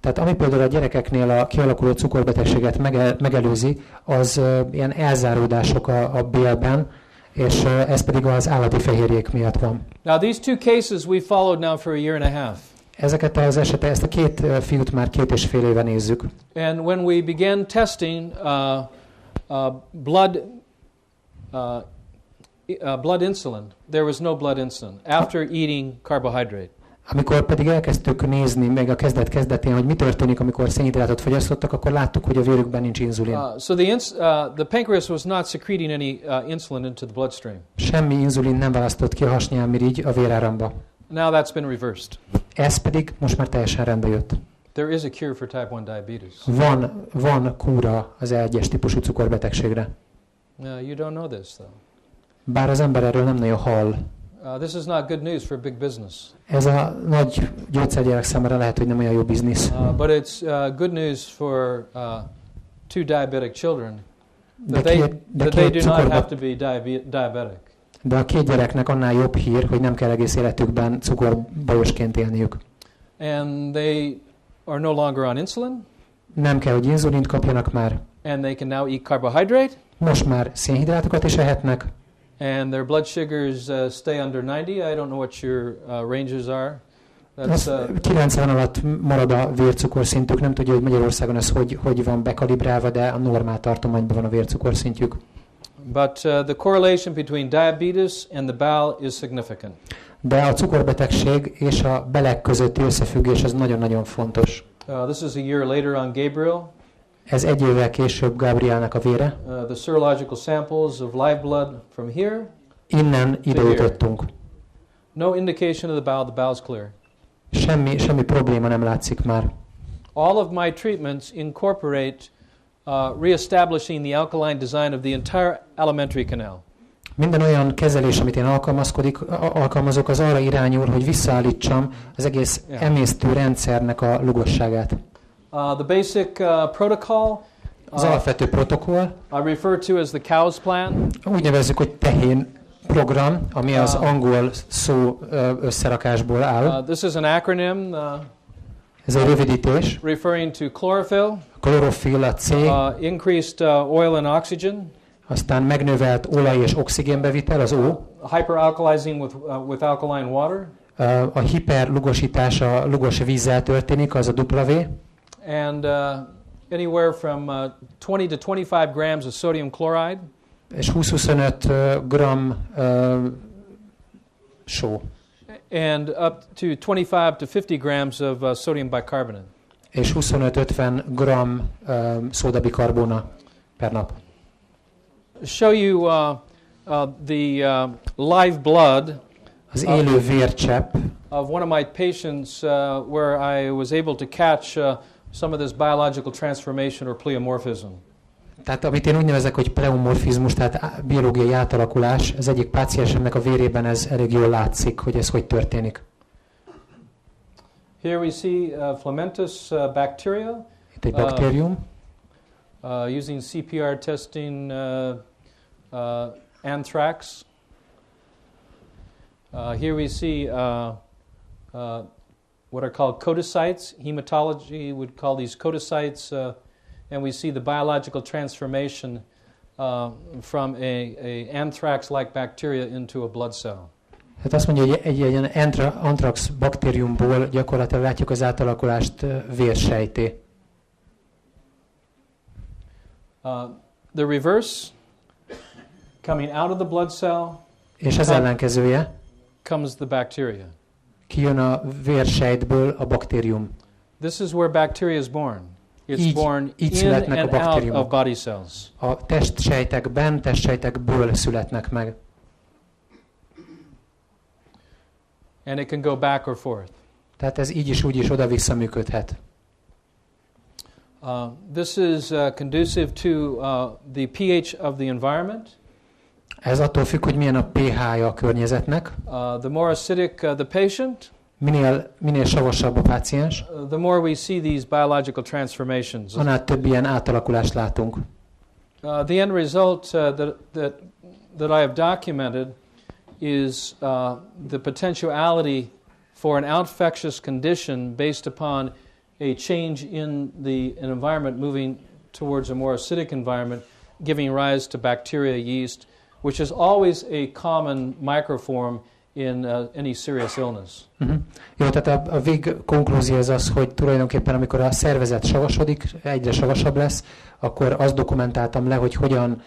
Tehát ami például a gyerekeknél a kialakuló cukorbetegséget megelőzi, az ilyen elzáródások a bélben, és ez pedig az állati fehérjék miatt van. Now these two cases we followed now for a year and a half. Ezeket az esetek, ezt a két fiút már 2,5 éve nézzük. And when we began testing blood insulin, there was no blood insulin after eating carbohydrate. Amikor pedig elkezdtük nézni, még a kezdetén, hogy mi történik, amikor szénhidrátot fogyasztottak, akkor láttuk, hogy a vérükben nincs inzulin. So the pancreas was not secreting any insulin into the bloodstream. Semmi inzulin nem választott ki a hasnyálmirigy a véráramba. Now that's been reversed. Ez pedig most már teljesen rendbe jött. There is a cure for type 1 diabetes. Van kúra az 1-es típusú cukorbetegségre. You don't know this though. Bár az ember erről nem nagyon hall. This is not good news for big business. Ez a nagy gyógyszergyárak számára lehet, hogy nem olyan jó biznisz. But it's good news for two diabetic children that they do not have to be diabetic. De a két gyereknek annál jobb hír, hogy nem kell egész életükben cukorbajosként élniük. And they are no longer on insulin. Nem kell, hogy inzulint kapjanak már. And they can now eat carbohydrate. Most már szénhidrátokat is ehetnek. And their blood sugars stay under 90. I don't know what your ranges are. That's 90 alatt marad a vércukorszintük. Nem tudja, hogy Magyarországon ez hogy van bekalibrálva, de a normál tartományban van a vércukorszintjük. But the correlation between diabetes and the bowel is significant. De a cukorbetegség és a belek közötti összefüggés az nagyon-nagyon fontos. This is a year later on Gabriel. Ez 1 évvel később Gabrielnek a vére. The serological samples of live blood from here. Innen ide jutottunk. No indication of the bowel is clear. Semmi probléma nem látszik már. All of my treatments incorporate reestablishing the alkaline design of the entire alimentary canal. Minden olyan kezelés, amit én alkalmazok, az arra irányul, hogy visszaállítsam az egész emésztő rendszernek a lugosságát. The basic protocol, az alapvető protokoll, I refer to as the COWS plan. Úgy nevezzük, hogy tehén program, ami az angol szó összerakásból áll. This is an acronym. Ez egy rövidítés. Referring to chlorophyll. Klorofil a C. Increased oil and oxygen. Aztán megnövelt olaj és oxigénbevitel, az O. Hyperalkalizing with alkaline water. A hiperlugosítás a lugos vízzel történik, az a W. And anywhere from 20 to 25 grams of sodium chloride. És 20-25 gram só. And up to 25 to 50 grams of sodium bicarbonate. És 25-50 gram szódabikarbóna per nap. Show you the live blood az élő vércsepp of one of my patients where I was able to catch some of this biological transformation or pleomorphism. Tehát amit én úgy nevezek, hogy pleomorfizmus, tehát biológiai átalakulás, az egyik páciensemnek a vérében ez elég jól látszik, hogy ez hogy történik. Here we see Filamentous bacteria. Itt egy baktérium. Using CPR testing anthrax. Here we see what are called codocytes. Hematology would call these codocytes, and we see the biological transformation from a anthrax-like bacteria into a blood cell. Hát azt mondja, hogy egy ilyen anthrax baktériumból gyakorlatilag látjuk az átalakulást vérsejté. The reverse, coming out of the blood cell, és az ellenkezője, comes the bacteria. Kijön a vérsejtből a baktérium. This is where bacteria is born. It's born in and out of body cells. A testsejtekből születnek meg. And it can go back or forth. Tehát ez így is úgy is oda-vissza működhet. This is conducive to the pH of the environment. Ez attól függ, hogy milyen a pH-ja a környezetnek. The more acidic the patient, Minél savasabb a páciens, the more we see these biological transformations. annál több ilyen átalakulást látunk. The end result that I have documented is the potentiality for an infectious condition based upon a change in an environment moving towards a more acidic environment, giving rise to bacteria, yeast, which is always a common microform in any serious illness. Jó, tehát a végkonklúzió az, hogy tulajdonképpen amikor a szervezet savasodik, egyre savasabb lesz, akkor azt dokumentáltam le, hogy hogyan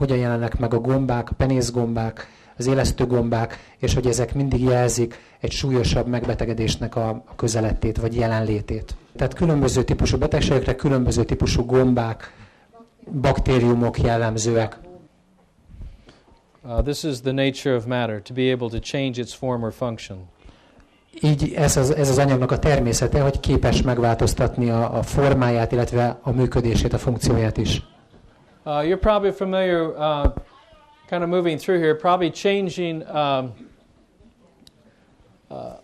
jelennek meg a gombák, a penészgombák, az élesztőgombák, és hogy ezek mindig jelzik egy súlyosabb megbetegedésnek a közelettét, vagy jelenlétét. Tehát különböző típusú betegségekre különböző típusú gombák, baktériumok jellemzőek. This is the nature of matter, to be able to change its form or function. Így ez az anyagnak a természete, hogy képes megváltoztatni a formáját, illetve a működését, a funkcióját is. You're probably familiar, kind of moving through here, probably changing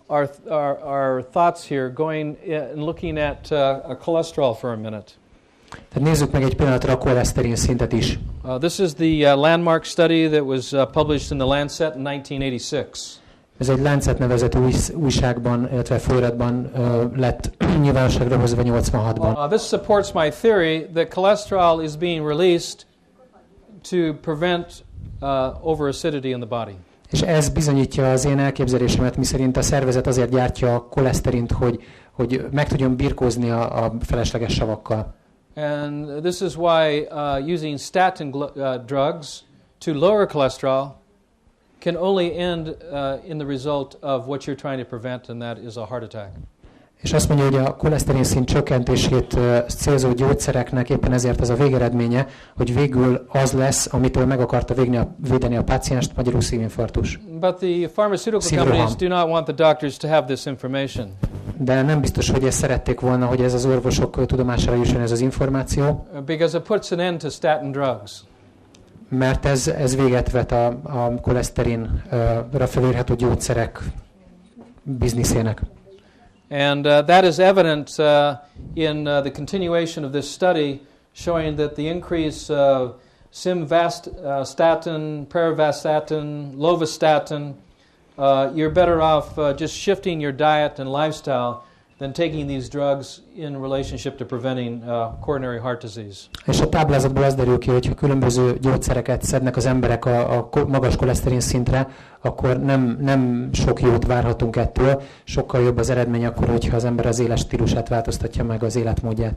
our thoughts here, going and looking at a cholesterol for a minute. Tehát nézzük meg egy pillanatra a koleszterin szintet is. This is the landmark study that was published in the Lancet in 1986. Ez egy Lancet nevezetű újságban, illetve folyóiratban lett nyilvánosságra hozva 86-ban. This supports my theory that cholesterol is being released to prevent overacidity in the body. És ez bizonyítja az én elképzelésemet, miszerint a szervezet azért gyártja a koleszterint, hogy meg tudjon birkózni a felesleges savakkal. And this is why using statin drugs to lower cholesterol can only end in the result of what you're trying to prevent, and that is a heart attack. És azt mondja, hogy a koleszterin szint csökkentését célzó gyógyszereknek éppen ezért az a végeredménye, hogy végül az lesz, amitől meg akarta védeni a pácienst, magyarul szívinfarktus. But the pharmaceutical companies do not want the doctors to have this information. De nem biztos, hogy ezt szerették volna, hogy ez az orvosok tudomására jusson ez az információ. Because it puts an end to statin drugs. Mert ez véget vet a koleszterinra felírható gyógyszerek bizniszének. And that is evident in the continuation of this study, showing that the increase of simvastatin, pravastatin, lovastatin, you're better off just shifting your diet and lifestyle than taking these drugs in relationship to preventing coronary heart disease. És a táblázatból az derül ki, hogy ha különböző gyógyszereket szednek az emberek a magas koleszterin szintre, akkor nem sok jót várhatunk ettől, sokkal jobb az eredmény akkor, hogyha az ember az életstílusát változtatja meg, az életmódját.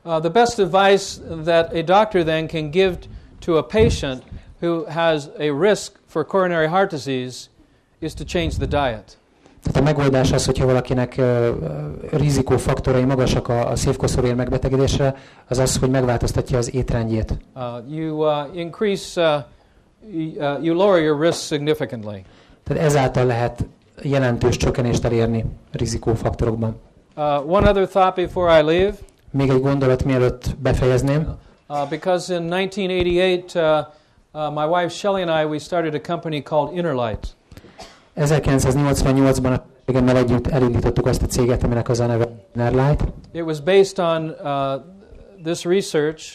The best advice that a doctor then can give to a patient who has a risk for coronary heart disease is to change the diet. Tehát a megoldás az, hogyha valakinek rizikófaktorai magasak a szívkoszorúér megbetegedésre, az az, hogy megváltoztatja az étrendjét. You lower your risk significantly. Tehát ezáltal lehet jelentős csökkenést elérni rizikófaktorokban. One other thought before I leave. Még egy gondolat, mielőtt befejezném. Because in 1988, my wife Shelley and I, we started a company called Innerlight. 1988-ban a férjemmel együtt elindítottuk azt a céget, aminek az a neve Innerlight. It was based on this research.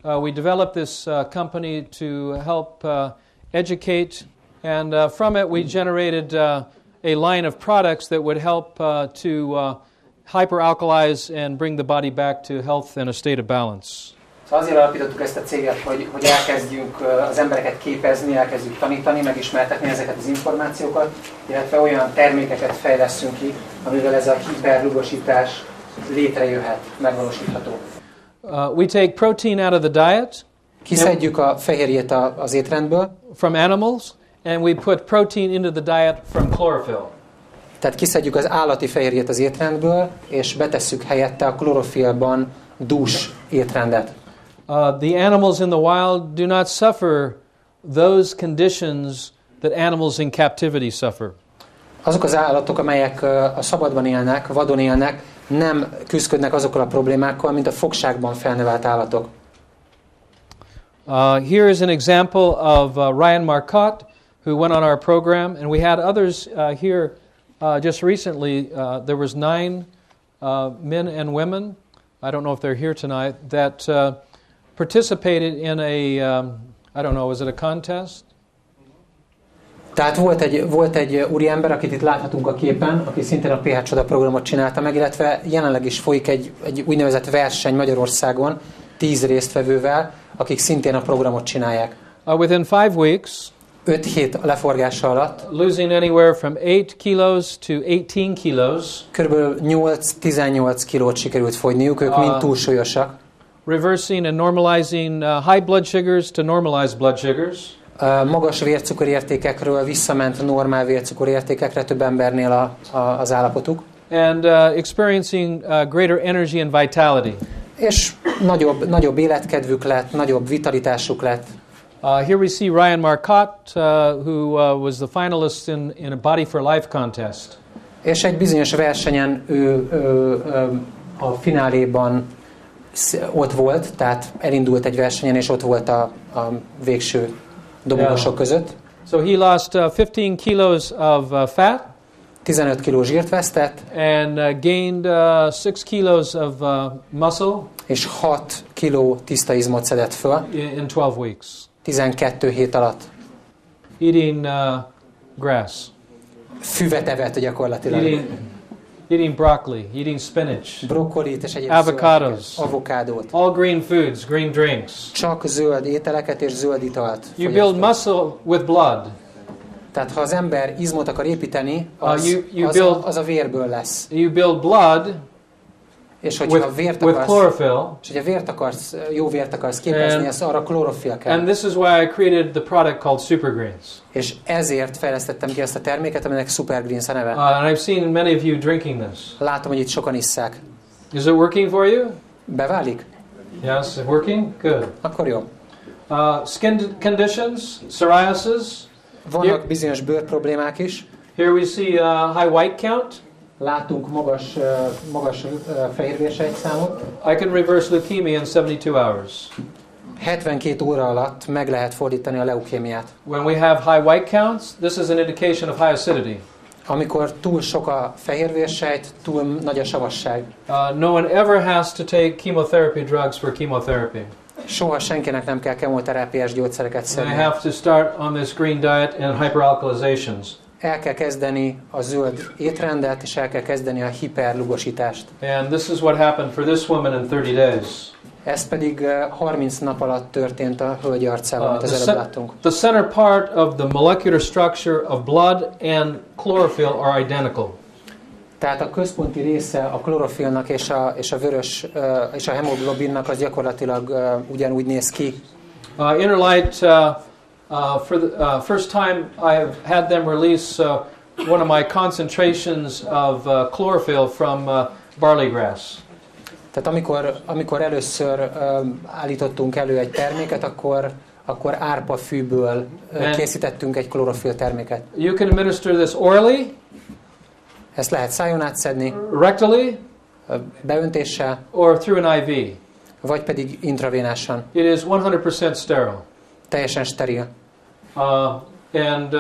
We developed this company to help educate, and from it we generated a line of products that would help to hyperalkalize and bring the body back to health and a state of balance. Szóval azért alapítottuk ezt a céget, hogy elkezdjünk az embereket képezni, elkezdjük tanítani, megismertetni ezeket az információkat, illetve olyan termékeket fejlesztünk ki, amivel ez a hiperlúgosítás létrejöhet, megvalósítható. We take protein out of the diet. Kiszedjük a fehérjét az étrendből. From animals, and we put protein into the diet from chlorophyll. Tehát kiszedjük az állati fehérjét az étrendből, és betesszük helyette a klorofillban dús étrendet. The animals in the wild do not suffer those conditions that animals in captivity suffer. Azok az állatok, amelyek a szabadban élnek, vadon élnek, nem küzdködnek azokkal a problémákkal, mint a fogságban felnevelt állatok. Here is an example of Ryan Marcotte, who went on our program, and we had others here just recently, there was 9 men and women, I don't know if they're here tonight, that participated in a, I don't know, was it a contest? Tehát volt egy úriember, akit itt láthatunk a képen, aki szintén a PH Csoda programot csinálta meg, illetve jelenleg is folyik egy úgynevezett verseny Magyarországon 10 résztvevővel, akik szintén a programot csinálják. Within 5 weeks, 5 hét leforgása alatt, losing anywhere from 8 kilos to 18 kilos, körülbelül 8-18 kilót sikerült fogyniuk, ők mind túlsúlyosak. Reversing and normalizing high blood sugars to normalized blood sugars. Magas vércukorértékekről visszament normál vércukorértékekre, több embernél az állapotuk. And experiencing greater energy and vitality. És nagyobb életkedvük lett, nagyobb vitalitásuk lett. Here we see Ryan Marcotte, who was the finalist in a Body for Life contest. És egy bizonyos versenyen ő a fináléban ott volt, tehát elindult egy versenyen, és ott volt a végső dobogosok között. So he lost 15 kilos of fat. 15 kiló zsírt vesztett. And gained 6 kilos of muscle. És 6 kiló tiszta izmot szedett föl. In 12 weeks. 12 hét alatt. Eating grass. Füvet evett gyakorlatilag. Eating broccoli, eating spinach, brokkolit és egyéb avocados, avokádót. All green foods, green drinks. Csak zöld ételeket és zöld italt. You build muscle with blood. Tehát ha az ember izmot akar építeni, az a vérből lesz. You build blood és hogyha jó vért akarsz képezni, ez arra klorofil kell. And this is why I created the product called Super Greens. És ezért fejlesztettem ki ezt a terméket, aminek Super Greens a neve. And I've seen many of you drinking this. Látom, hogy itt sokan isszák. Is it working for you? Beválik? Yes, it's working? Good. Akkor jó. Skin conditions, psoriasis. Vannak bizonyos bőrproblémák is. Here we see high white count. Látunk magas fehérvérsejtszámot. I can reverse leukemia in 72 hours. 72 óra alatt meg lehet fordítani a leukémiát. When we have high white counts, this is an indication of high acidity. Amikor túl sok a fehérvérsejt, túl nagy a savasság. No one ever has to take chemotherapy drugs for chemotherapy. Soha senkinek nem kell kemoterápiás gyógyszereket szedni. I have to start on this green diet and hyperalkalizations. El kell kezdeni a zöld étrendet, és el kell kezdeni a hiperlúgosítást. And this is what happened for this woman in 30 days. Ez pedig 30 nap alatt történt a hölgy arcával, amit az előbb láttunk. The center part of the molecular structure of blood and chlorophyll are identical. Tehát a központi része a klorofillnak és a vörös és a hemoglobinnak az gyakorlatilag ugyanúgy néz ki. Interlight for the first time I have had them release one of my concentrations of chlorophyll from barley grass. Tehát amikor először állítottunk elő egy terméket, akkor árpafűből készítettünk egy klorofill terméket. You can administer this orally. Ezt lehet szájon átszedni. Rectally. Beöntéssel. Or through an IV. Vagy pedig intravénásan. It is 100% sterile. Teljesen steril. And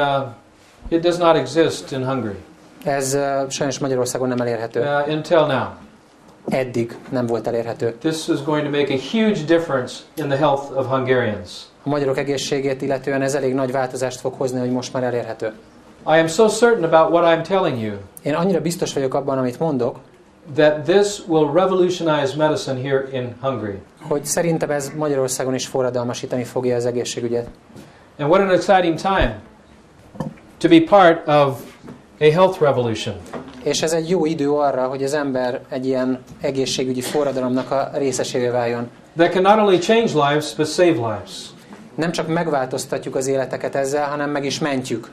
it does not exist in Hungary. Ez sajnos Magyarországon nem elérhető. Until now. Eddig nem volt elérhető. This is going to make a huge difference in the health of Hungarians. A magyarok egészségét illetően ez elég nagy változást fog hozni, hogy most már elérhető. I am so certain about what I'm telling you. Én annyira biztos vagyok abban, amit mondok, that this will revolutionize medicine here in Hungary. Hogy szerintem ez Magyarországon is forradalmasítani fogja az egészségügyet. And what an exciting time to be part of a health revolution. És ez egy jó idő arra, hogy az ember egy ilyen egészségügyi forradalomnak a részesévé váljon. That can not only change lives, but save lives. Nem csak megváltoztatjuk az életeket ezzel, hanem meg is mentjük.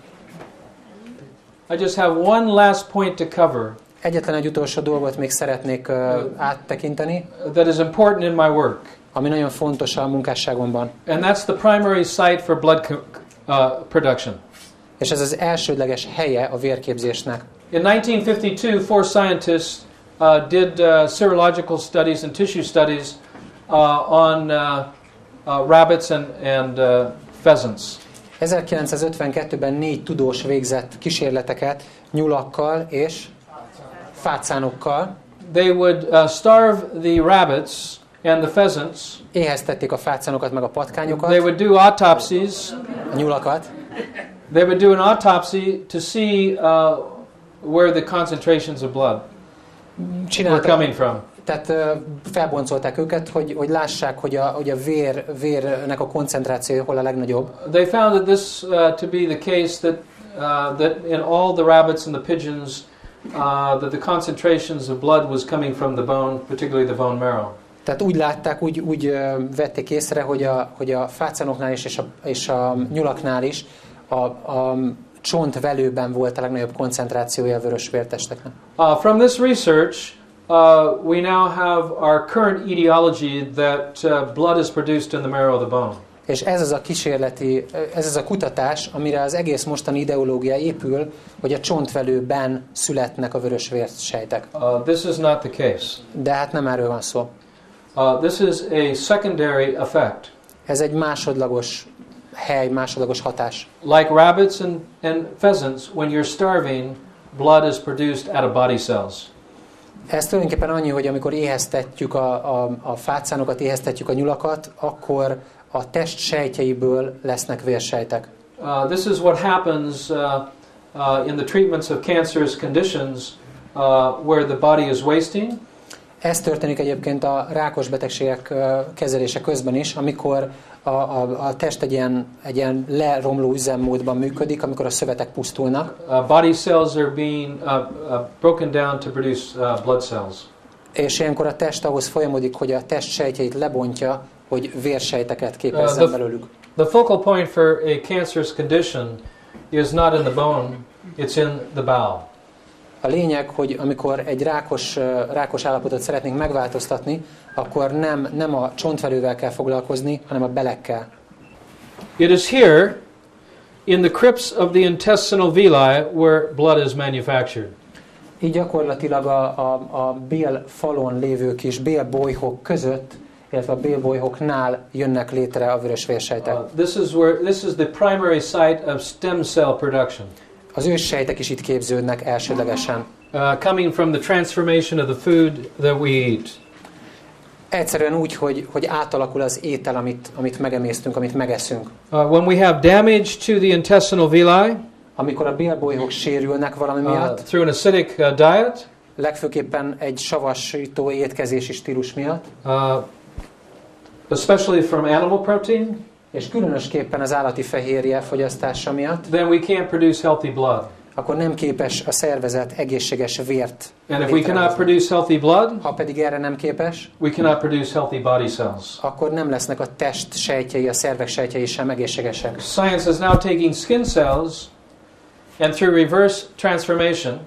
I just have one last point to cover. Egyetlen egy utolsó dolgot még szeretnék áttekinteni. That is important in my work. Ami nagyon fontos a munkásságomban. And that's the primary site for blood production. És ez az elsődleges helye a vérképzésnek. In 1952, 4 scientists did serological studies and tissue studies on rabbits and pheasants. 1952-ben 4 tudós végzett kísérleteket nyulakkal és fácánokkal. They would starve the rabbits and the pheasants. Éheztették a fácánokat meg a patkányokat. They would do autopsies. A nyulakat. They would do an autopsy to see where the concentrations of blood were coming from. Tehát felboncolták őket, hogy lássák, hogy a vérnek a koncentrációja hol a legnagyobb. They found that this to be the case that in all the rabbits and the pigeons that the concentrations of blood was coming from the bone, particularly the bone marrow. Tehát úgy látták, úgy vették észre, hogy a fácánoknál is és a nyulaknál is a csontvelőben volt a legnagyobb koncentrációja a vörös vértesteknek. From this research, we now have our current etiology that blood is produced in the marrow of the bone. És ez az a kutatás, amire az egész mostani ideológia épül, hogy a csontvelőben születnek a vörös vérsejtek. This is not the case. De hát nem erről van szó. This is a secondary effect. Ez egy másodlagos másodlagos hatás. Like rabbits and pheasants, when you're starving, blood is produced out of body cells. Ez tulajdonképpen annyi, hogy amikor éheztetjük a fácánokat, éheztetjük a nyulakat, akkor a test sejtjeiből lesznek vérsejtek. This is what happens in the treatments of cancerous conditions where the body is wasting. Ez történik egyébként a rákos betegségek kezelése közben is, amikor a test egy ilyen leromló üzemmódban működik, amikor a szövetek pusztulnak. Body cells are being broken down to produce blood cells. És ilyenkor a test ahhoz folyamodik, hogy a test sejtjeit lebontja, hogy vérsejteket képezzen belőlük. The focal point for a cancerous condition is not in the bone, it's in the bowel. A lényeg, hogy amikor egy rákos állapotot szeretnénk megváltoztatni, akkor nem a csontvelővel kell foglalkozni, hanem a belekkel. It is here, in the crypts of the intestinal villi, where blood is manufactured. Így gyakorlatilag a bélfalon lévő kis bélbolyhok között, illetve a bélbolyhoknál jönnek létre a vörös vérsejtek. This is the primary site of stem cell production. Az őssejtek is itt képződnek elsődlegesen. Coming from the transformation of the food that we eat. Egyszerűen úgy, hogy átalakul az étel, amit megemésztünk, amit megeszünk. When we have damage to the intestinal villi, amikor a bélbolyhok sérülnek valami miatt, through an acidic diet, legfőképpen egy savasító étkezési stílus miatt, especially from animal protein, és különösképpen az állati fehérje fogyasztása miatt, then we can't produce healthy blood. Akkor nem képes a szervezet egészséges vért. And if we cannot produce healthy blood, ha pedig erre nem képes, we cannot produce healthy body cells. Akkor nem lesznek a test sejtjei, a szervek sejtjei sem egészségesek. Science is now taking skin cells and through reverse transformation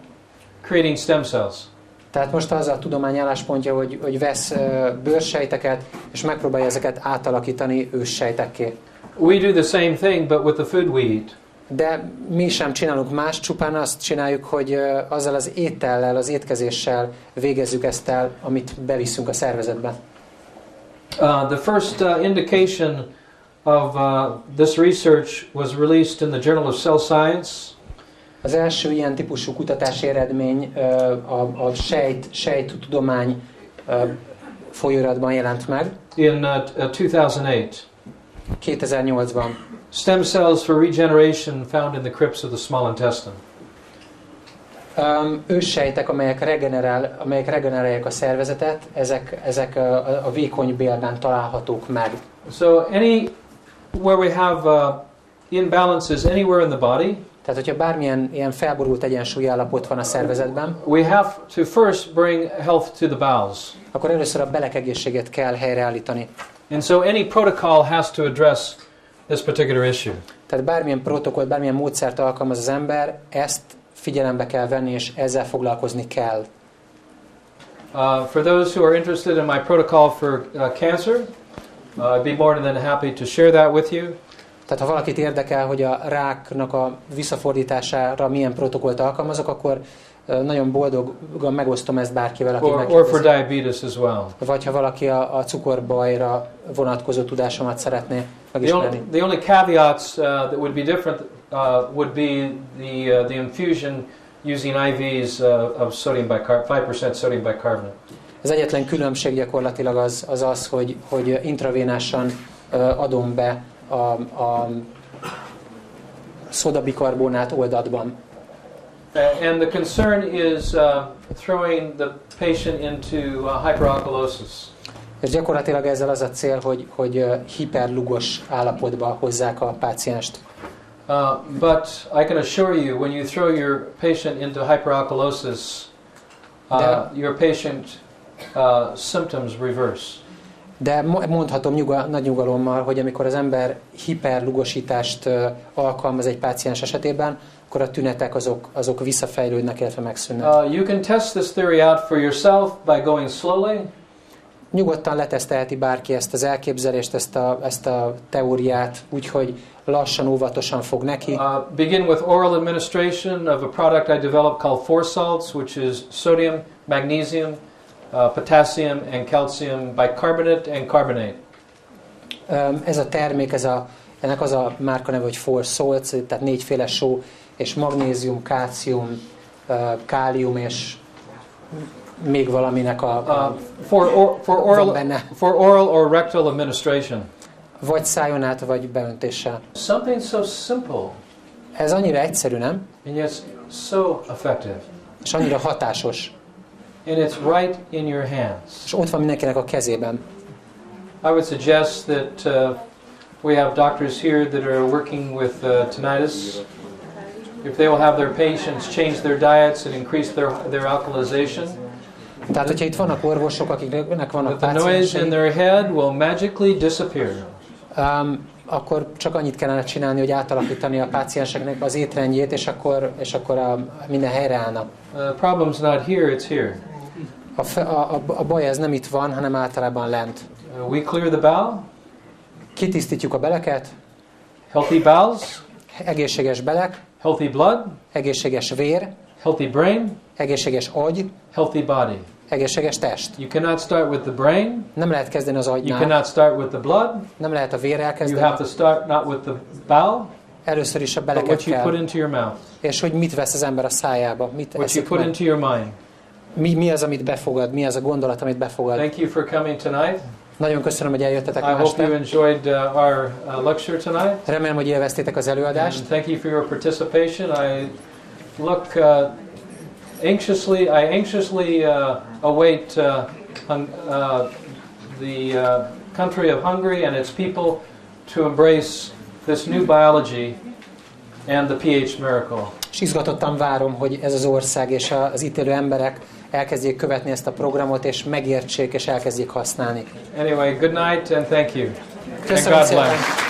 creating stem cells. Tehát most az a tudomány álláspontja, hogy vesz bőrsejteket, és megpróbálja ezeket átalakítani őssejtekké. We do the same thing, but with the food we eat. De mi sem csinálunk más, csupán azt csináljuk, hogy azzal az étellel, az étkezéssel végezzük ezt el, amit beviszünk a szervezetbe. The first indication of this research was released in the Journal of Cell Science. Az első ilyen típusú kutatási eredmény a sejttudomány folyóiratban jelent meg. In 2008. 2008-ban. Stem cells for regeneration found in the crypts of the small intestine. Őssejtek, amelyek regenerálják a szervezetet, ezek a vékony bélben találhatók meg. So where we have imbalances anywhere in the body, tehát hogyha bármilyen ilyen felborult egyensúly állapot van a szervezetben, we have to first bring health to the bowels. Akkor először a belek egészségét kell helyreállítani. And so any protocol has to address this particular issue. Tehát bármilyen protokoll, bármilyen módszert alkalmaz az ember, ezt figyelembe kell venni, és ezzel foglalkozni kell. For those who are interested in my protocol for cancer, I'd be more than happy to share that with you. Tehát ha valakit érdekel, hogy a ráknak a visszafordítására milyen protokollt alkalmazok, akkor nagyon boldogan megosztom ezt bárkivel, aki or for diabetes as well. Vagy ha valaki a cukorbajra vonatkozó tudásomat szeretné megismerni. The only caveats that would be different would be the infusion using IVs of sodium 5% sodium bicarbonate. Az egyetlen különbség gyakorlatilag az, hogy intravénásan adom be a szodabikarbonát oldatban. And the concern is throwing the patient into hyperalkalosis. És gyakorlatilag ezzel az a cél, hogy hiperlugos állapotba hozzák a pácienst. But I can assure you, when you throw your patient into hyperalkalosis, your patient symptoms reverse. De mondhatom nagy nyugalommal, hogy amikor az ember hiperlugosítást alkalmaz egy páciens esetében, akkor a tünetek azok visszafejlődnek, illetve megszűnnek. You can test this theory out for yourself by going slowly. Nyugodtan letesztelheti bárki ezt az elképzelést, ezt a teóriát, úgyhogy lassan, óvatosan fog neki. Begin with oral administration of a product I developed called four salts, which is sodium, magnesium, potassium and calcium bicarbonate and carbonate. Ez a termék, ennek az a márkaneve, hogy four salts, tehát négyféle só, és magnézium, kálcium, kálium és még valaminek for oral or rectal administration. Vagy szájon át, vagy beöntéssel. Something so simple. Ez annyira egyszerű, nem? And yet so effective. És annyira hatásos. And it's right in your hands. És ott van mindenkinek a kezében. I would suggest that we have doctors here that are working with tinnitus. If they will have their patients change their diets and increase their alkalization. Tehát, hogyha itt vannak orvosok, akiknek vannak the noise in their head will magically disappear. Akkor csak annyit kellene csinálni, hogy átalakítani a pácienseknek az étrendjét, és akkor minden helyreállna. The problem's not here, it's here. A baj ez nem itt van, hanem általában lent. We clear the bowel. Kitisztítjuk a beleket. Healthy bowels. Egészséges belek. Healthy blood. Egészséges vér. Healthy brain. Egészséges agy. Healthy body. Egészséges test. You cannot start with the brain. Nem lehet kezdeni az agynál. You cannot start with the blood. Nem lehet a vérrel kezdeni. You have to start not with the bowel. Először is a But beleket what you kell. put into your mouth. És hogy mit vesz az ember a szájába. What you put into your mind. Mi az, amit befogad? Mi az a gondolat, amit befogad? Thank you for coming tonight. Nagyon köszönöm, hogy eljöttetek I ma hope you este. enjoyed our lecture tonight. Remélem, hogy élveztétek az előadást. And thank you for your participation. I look anxiously await the country of Hungary and its people to embrace this new biology and the pH miracle. És izgatottan várom, hogy ez az ország és az itt élő emberek elkezdjék követni ezt a programot, és megértsék, és elkezdjék használni. Anyway, good night and thank you. Köszönöm and God szépen. bless.